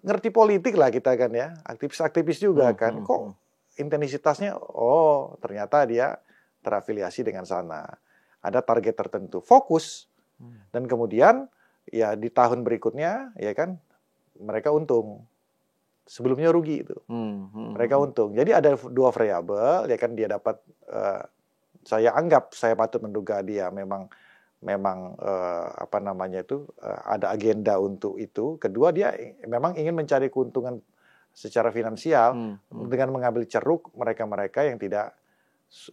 ngerti politik lah kita kan ya, aktivis-aktivis juga kan. Kok intensitasnya, oh ternyata dia terafiliasi dengan sana. Ada target tertentu, fokus. Dan kemudian ya di tahun berikutnya ya kan mereka untung. Sebelumnya rugi itu. Mereka untung. Jadi ada dua variabel ya kan, dia dapat saya patut menduga dia memang apa namanya itu ada agenda untuk itu. Kedua, dia memang ingin mencari keuntungan secara finansial dengan mengambil ceruk mereka-mereka yang tidak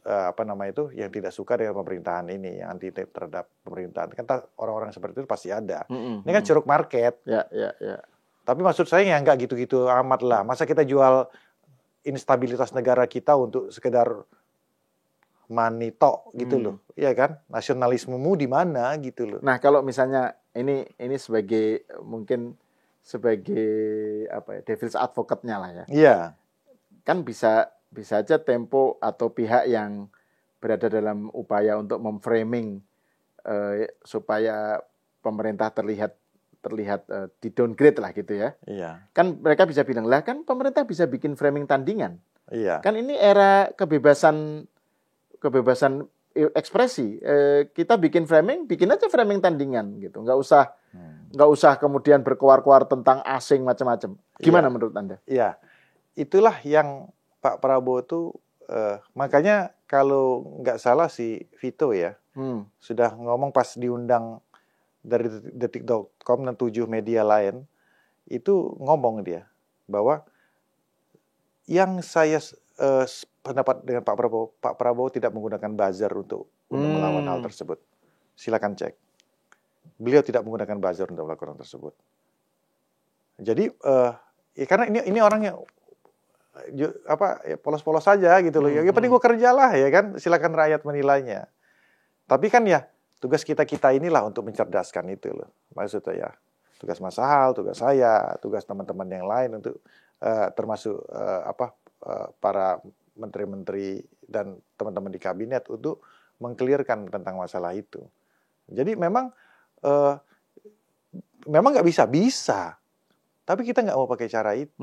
apa namanya itu, yang tidak suka dengan pemerintahan ini, yang anti terhadap pemerintahan. Kan orang-orang seperti itu pasti ada. Ini kan ceruk market. Ya. Tapi maksud saya ya nggak gitu-gitu amat lah. Masa kita jual instabilitas negara kita untuk sekedar money talk gitu loh, ya kan? Nasionalismemu di mana gitu loh. Nah, kalau misalnya ini sebagai mungkin sebagai apa ya, devil's advocate-nya lah ya. Iya. Kan bisa aja Tempo atau pihak yang berada dalam upaya untuk memframing supaya pemerintah terlihat di downgrade lah gitu ya. Iya. Kan mereka bisa bilang, lah kan pemerintah bisa bikin framing tandingan. Iya. Kan ini era kebebasan ekspresi. Kita bikin aja framing tandingan gitu. Nggak usah kemudian berkuar-kuar tentang asing macam-macam. Gimana menurut Anda? Iya. Itulah yang Pak Prabowo itu makanya kalau nggak salah si Vito ya sudah ngomong pas diundang dari detik.com dan 7 media lain, itu ngomong dia bahwa yang saya pendapat dengan Pak Prabowo tidak menggunakan buzzer untuk melawan hal tersebut. Silakan cek. Beliau tidak menggunakan buzzer untuk melakukan hal tersebut. Jadi ya karena ini orangnya polos-polos saja gitu loh. Ya penting gue kerjalah ya kan. Silakan rakyat menilainya. Tapi kan ya tugas kita inilah untuk mencerdaskan itu loh. Maksudnya ya tugas Mas Sahal, tugas saya, tugas teman-teman yang lain untuk termasuk para menteri-menteri dan teman-teman di kabinet untuk mengkelirkan tentang masalah itu. Jadi memang nggak bisa, tapi kita nggak mau pakai cara itu.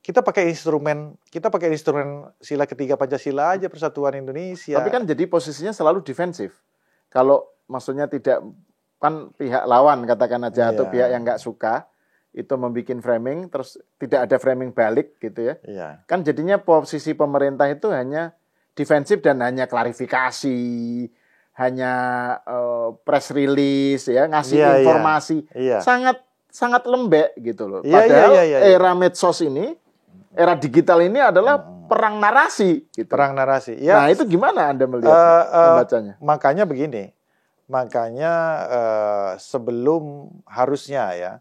Kita pakai instrumen sila ketiga Pancasila aja, Persatuan Indonesia. Tapi kan jadi posisinya selalu defensif. Kalau maksudnya tidak, kan pihak lawan katakan aja atau pihak yang nggak suka itu membuat framing, terus tidak ada framing balik gitu ya. Kan jadinya posisi pemerintah itu hanya defensif dan hanya klarifikasi, hanya press release ya, ngasih informasi. Sangat lembek gitu loh. Padahal era medsos ini, era digital ini adalah perang narasi gitu. Perang narasi. Ya. Nah, itu gimana Anda melihat membacanya? Makanya begini. Sebelum harusnya ya,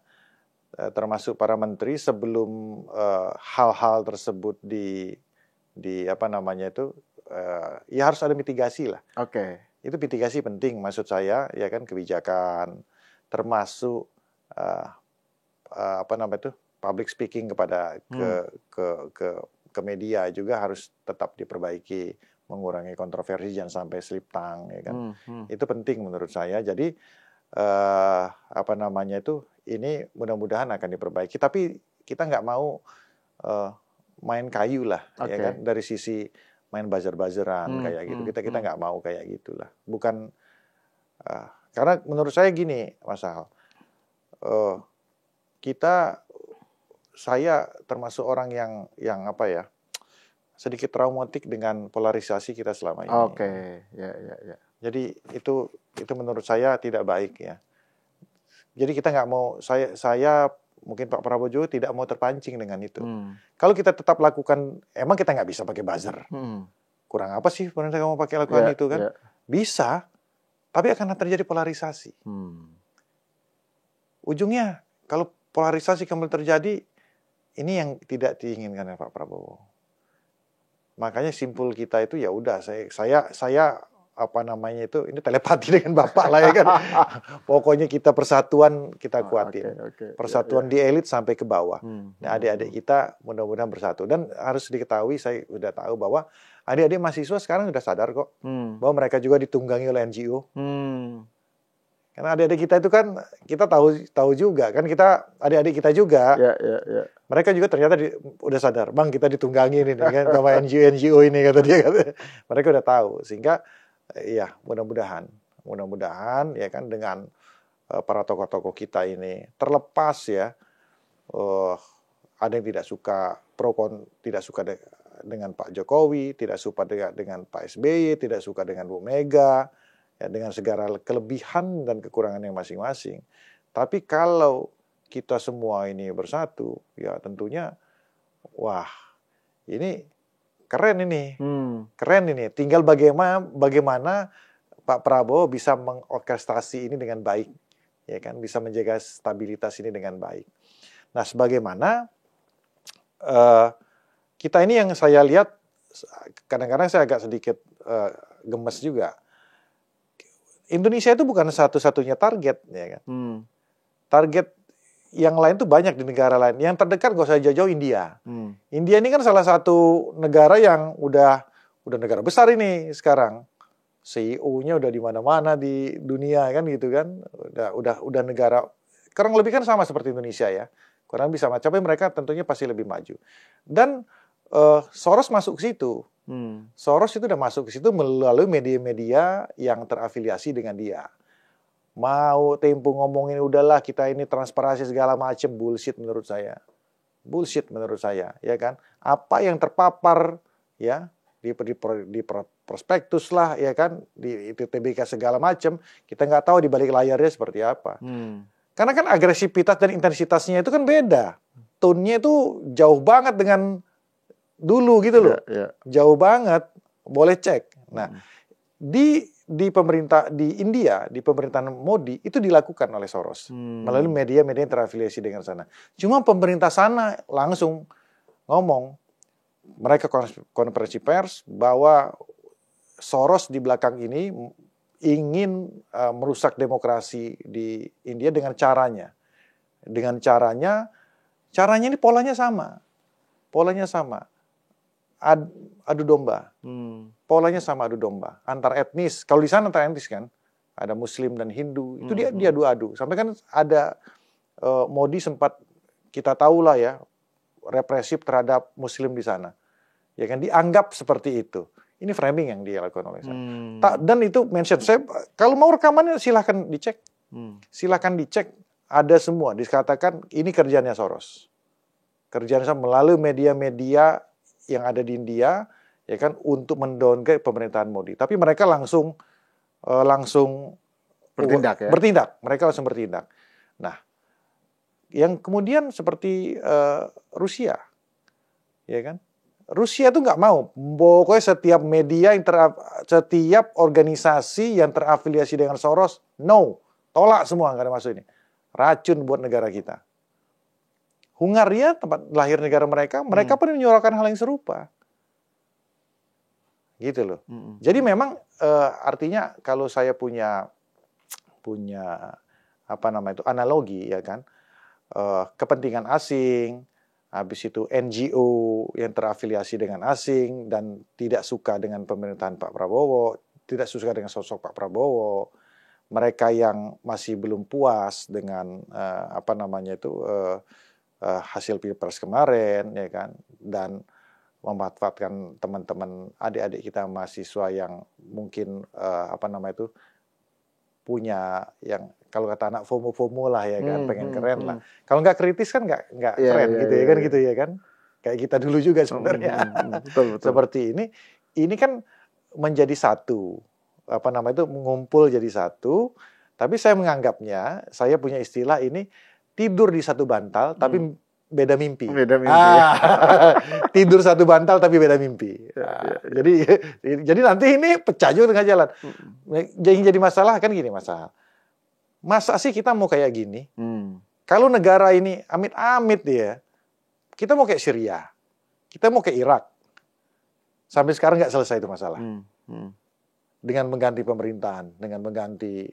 termasuk para menteri sebelum hal-hal tersebut di apa namanya itu ya harus ada mitigasi lah. Oke. Itu mitigasi penting maksud saya ya kan, kebijakan termasuk apa namanya itu public speaking kepada ke media juga harus tetap diperbaiki, mengurangi kontroversi, jangan sampai slip tang ya kan. Itu penting menurut saya. Jadi apa namanya itu, ini mudah-mudahan akan diperbaiki, tapi kita nggak mau main kayu lah ya kan, dari sisi main buzzer-buzzeran kayak gitu. Kita nggak mau kayak gitulah. Bukan karena menurut saya gini, Mas Sahal, saya termasuk orang yang apa ya, sedikit traumatik dengan polarisasi kita selama ini. Ya. Jadi itu menurut saya tidak baik ya. Jadi kita nggak mau, saya mungkin Pak Prabowo juga tidak mau terpancing dengan itu. Kalau kita tetap lakukan, emang kita nggak bisa pakai buzzer. Kurang apa sih pemerintah mau pakai lakukan itu kan? Bisa, tapi akan terjadi polarisasi. Ujungnya kalau polarisasi kembali terjadi, ini yang tidak diinginkan oleh Pak Prabowo. Makanya simpul kita itu ya udah, saya apa namanya itu, ini telepati dengan Bapak lah ya kan. Pokoknya kita persatuan kita kuatin. Persatuan di elit sampai ke bawah. Nah, adik-adik kita mudah-mudahan bersatu. Dan harus diketahui, saya sudah tahu bahwa adik-adik mahasiswa sekarang sudah sadar kok bahwa mereka juga ditunggangi oleh NGO. Karena adik-adik kita itu kan kita tahu juga kan, kita adik-adik kita juga. Mereka juga ternyata udah sadar, Bang, kita ditunggangi ini kan sama NGO ini kata dia. Mereka udah tahu, sehingga ya mudah-mudahan ya kan dengan para tokoh-tokoh kita ini terlepas ya, ada yang tidak suka tidak suka dengan Pak Jokowi, tidak suka dengan Pak SBY, tidak suka dengan Bu Mega, ya, dengan segala kelebihan dan kekurangannya masing-masing. Tapi kalau kita semua ini bersatu, ya tentunya, wah, ini keren ini. Keren ini. Tinggal bagaimana Pak Prabowo bisa mengorkestrasi ini dengan baik. Ya kan, bisa menjaga stabilitas ini dengan baik. Nah, sebagaimana kita ini yang saya lihat, kadang-kadang saya agak sedikit gemes juga. Indonesia itu bukan satu-satunya target, ya kan? Target yang lain tuh banyak di negara lain. Yang terdekat gak usah jauh-jauh, India. India ini kan salah satu negara yang udah negara besar ini sekarang. CEO-nya udah di mana-mana di dunia kan gitu kan. Udah negara kurang lebih kan sama seperti Indonesia ya. Kurang lebih sama. Tapi mereka tentunya pasti lebih maju. Dan Soros masuk ke situ. Soros itu udah masuk ke situ melalui media-media yang terafiliasi dengan dia. Mau Tempo ngomongin udahlah kita ini transparansi segala macam, bullshit menurut saya. Bullshit menurut saya, ya kan? Apa yang terpapar ya di prospektus lah, ya kan, di TBK segala macam, kita nggak tahu di balik layarnya seperti apa. Karena kan agresivitas dan intensitasnya itu kan beda. Tone-nya itu jauh banget dengan dulu gitu loh. Jauh banget, boleh cek. Nah, di pemerintah di India, di pemerintahan Modi itu dilakukan oleh Soros melalui media-media yang terafiliasi dengan sana. Cuma pemerintah sana langsung ngomong, mereka konferensi pers bahwa Soros di belakang ini ingin merusak demokrasi di India dengan caranya. Dengan caranya ini polanya sama. Adu domba. Polanya sama, adu domba. Antar etnis. Kalau di sana antar etnis kan. Ada Muslim dan Hindu. Itu dia adu-adu. Sampai kan ada Modi sempat, kita tahu lah ya, represif terhadap Muslim di sana. Ya kan, dianggap seperti itu. Ini framing yang dia lakukan oleh sana. Dan itu mention. Kalau mau rekamannya silahkan dicek. Silahkan dicek. Ada semua. Dikatakan ini kerjanya Soros. Kerjanya melalui media-media yang ada di India, ya kan, untuk mendowngrade pemerintahan Modi. Tapi mereka langsung bertindak ya. Mereka langsung bertindak. Nah, yang kemudian seperti Rusia, ya kan? Rusia tuh nggak mau. Pokoknya setiap media setiap organisasi yang terafiliasi dengan Soros, no, tolak semua, nggak ada masuk ini. Racun buat negara kita. Hungaria, tempat lahir negara mereka pun menyuarakan hal yang serupa. Gitu loh. Jadi memang artinya kalau saya punya analogi, ya kan, kepentingan asing, habis itu NGO yang terafiliasi dengan asing dan tidak suka dengan pemerintahan Pak Prabowo, tidak suka dengan sosok Pak Prabowo, mereka yang masih belum puas dengan hasil Pilpres kemarin, ya kan, dan memanfaatkan teman-teman adik-adik kita mahasiswa yang mungkin punya yang kalau kata anak FOMO lah, ya kan, pengen keren lah. Kalau nggak kritis kan nggak keren gitu ya kan, gitu ya kan. Kayak kita dulu juga sebenarnya. Betul. Seperti ini kan menjadi satu, mengumpul jadi satu. Tapi saya menganggapnya, saya punya istilah ini, tidur di satu bantal tapi beda mimpi. Tidur satu bantal tapi beda mimpi. Jadi nanti ini pecah juga tengah jalan. Jadi masalah kan gini, masa sih kita mau kayak gini? Kalau negara ini amit-amit ya, kita mau kayak Syria, kita mau kayak Irak. Sampai sekarang nggak selesai itu masalah. Dengan mengganti pemerintahan, dengan mengganti,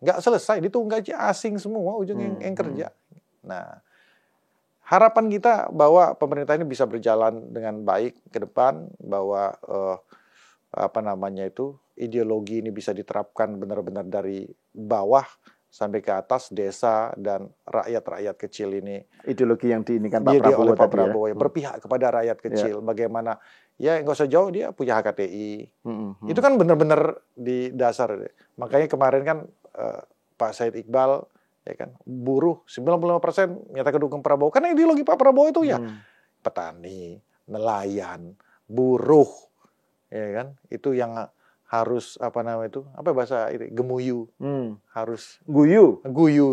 nggak selesai, ditunggu aja asing semua ujung yang kerja. Nah, harapan kita bahwa pemerintah ini bisa berjalan dengan baik ke depan, bahwa ideologi ini bisa diterapkan benar-benar dari bawah sampai ke atas desa dan rakyat-rakyat kecil ini. Ideologi yang diinikan Pak Dia Prabowo oleh Pak tadi Prabowo ya, berpihak kepada rakyat kecil. Bagaimana ya nggak usah jauh, dia punya HKTI. Itu kan benar-benar di dasar. Makanya kemarin kan Pak Said Iqbal ya kan, buruh 95% nyatakan dukung Prabowo. Karena ideologi Pak Prabowo itu ya petani, nelayan, buruh, ya kan, itu yang harus apa namanya itu, apa bahasa itu, gemuyu, harus guyu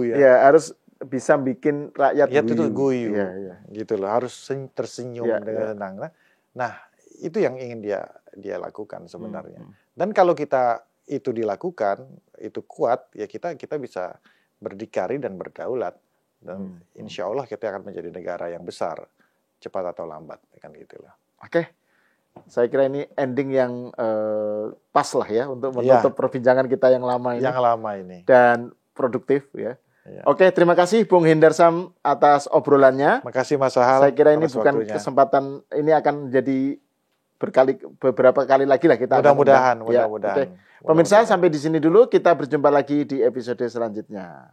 ya. Ya, harus bisa bikin rakyat ya, itu guyu, ya. gitu loh, harus tersenyum dengan tenang. Nah, itu yang ingin dia lakukan sebenarnya. Dan kalau kita itu dilakukan, itu kuat, ya kita bisa berdikari dan berdaulat, dan insya Allah kita akan menjadi negara yang besar, cepat atau lambat, kan gitulah. Oke, saya kira ini ending yang pas lah ya untuk menutup perbincangan kita yang lama ini. Yang lama ini. Dan produktif ya. Oke, terima kasih Bung Hendarsam atas obrolannya. Makasih Mas Sahal. Saya kira ini bukan kesempatan, ini akan jadi beberapa kali lagi lah kita. Mudah-mudahan. Oke. Pemirsa, sampai di sini dulu, kita berjumpa lagi di episode selanjutnya.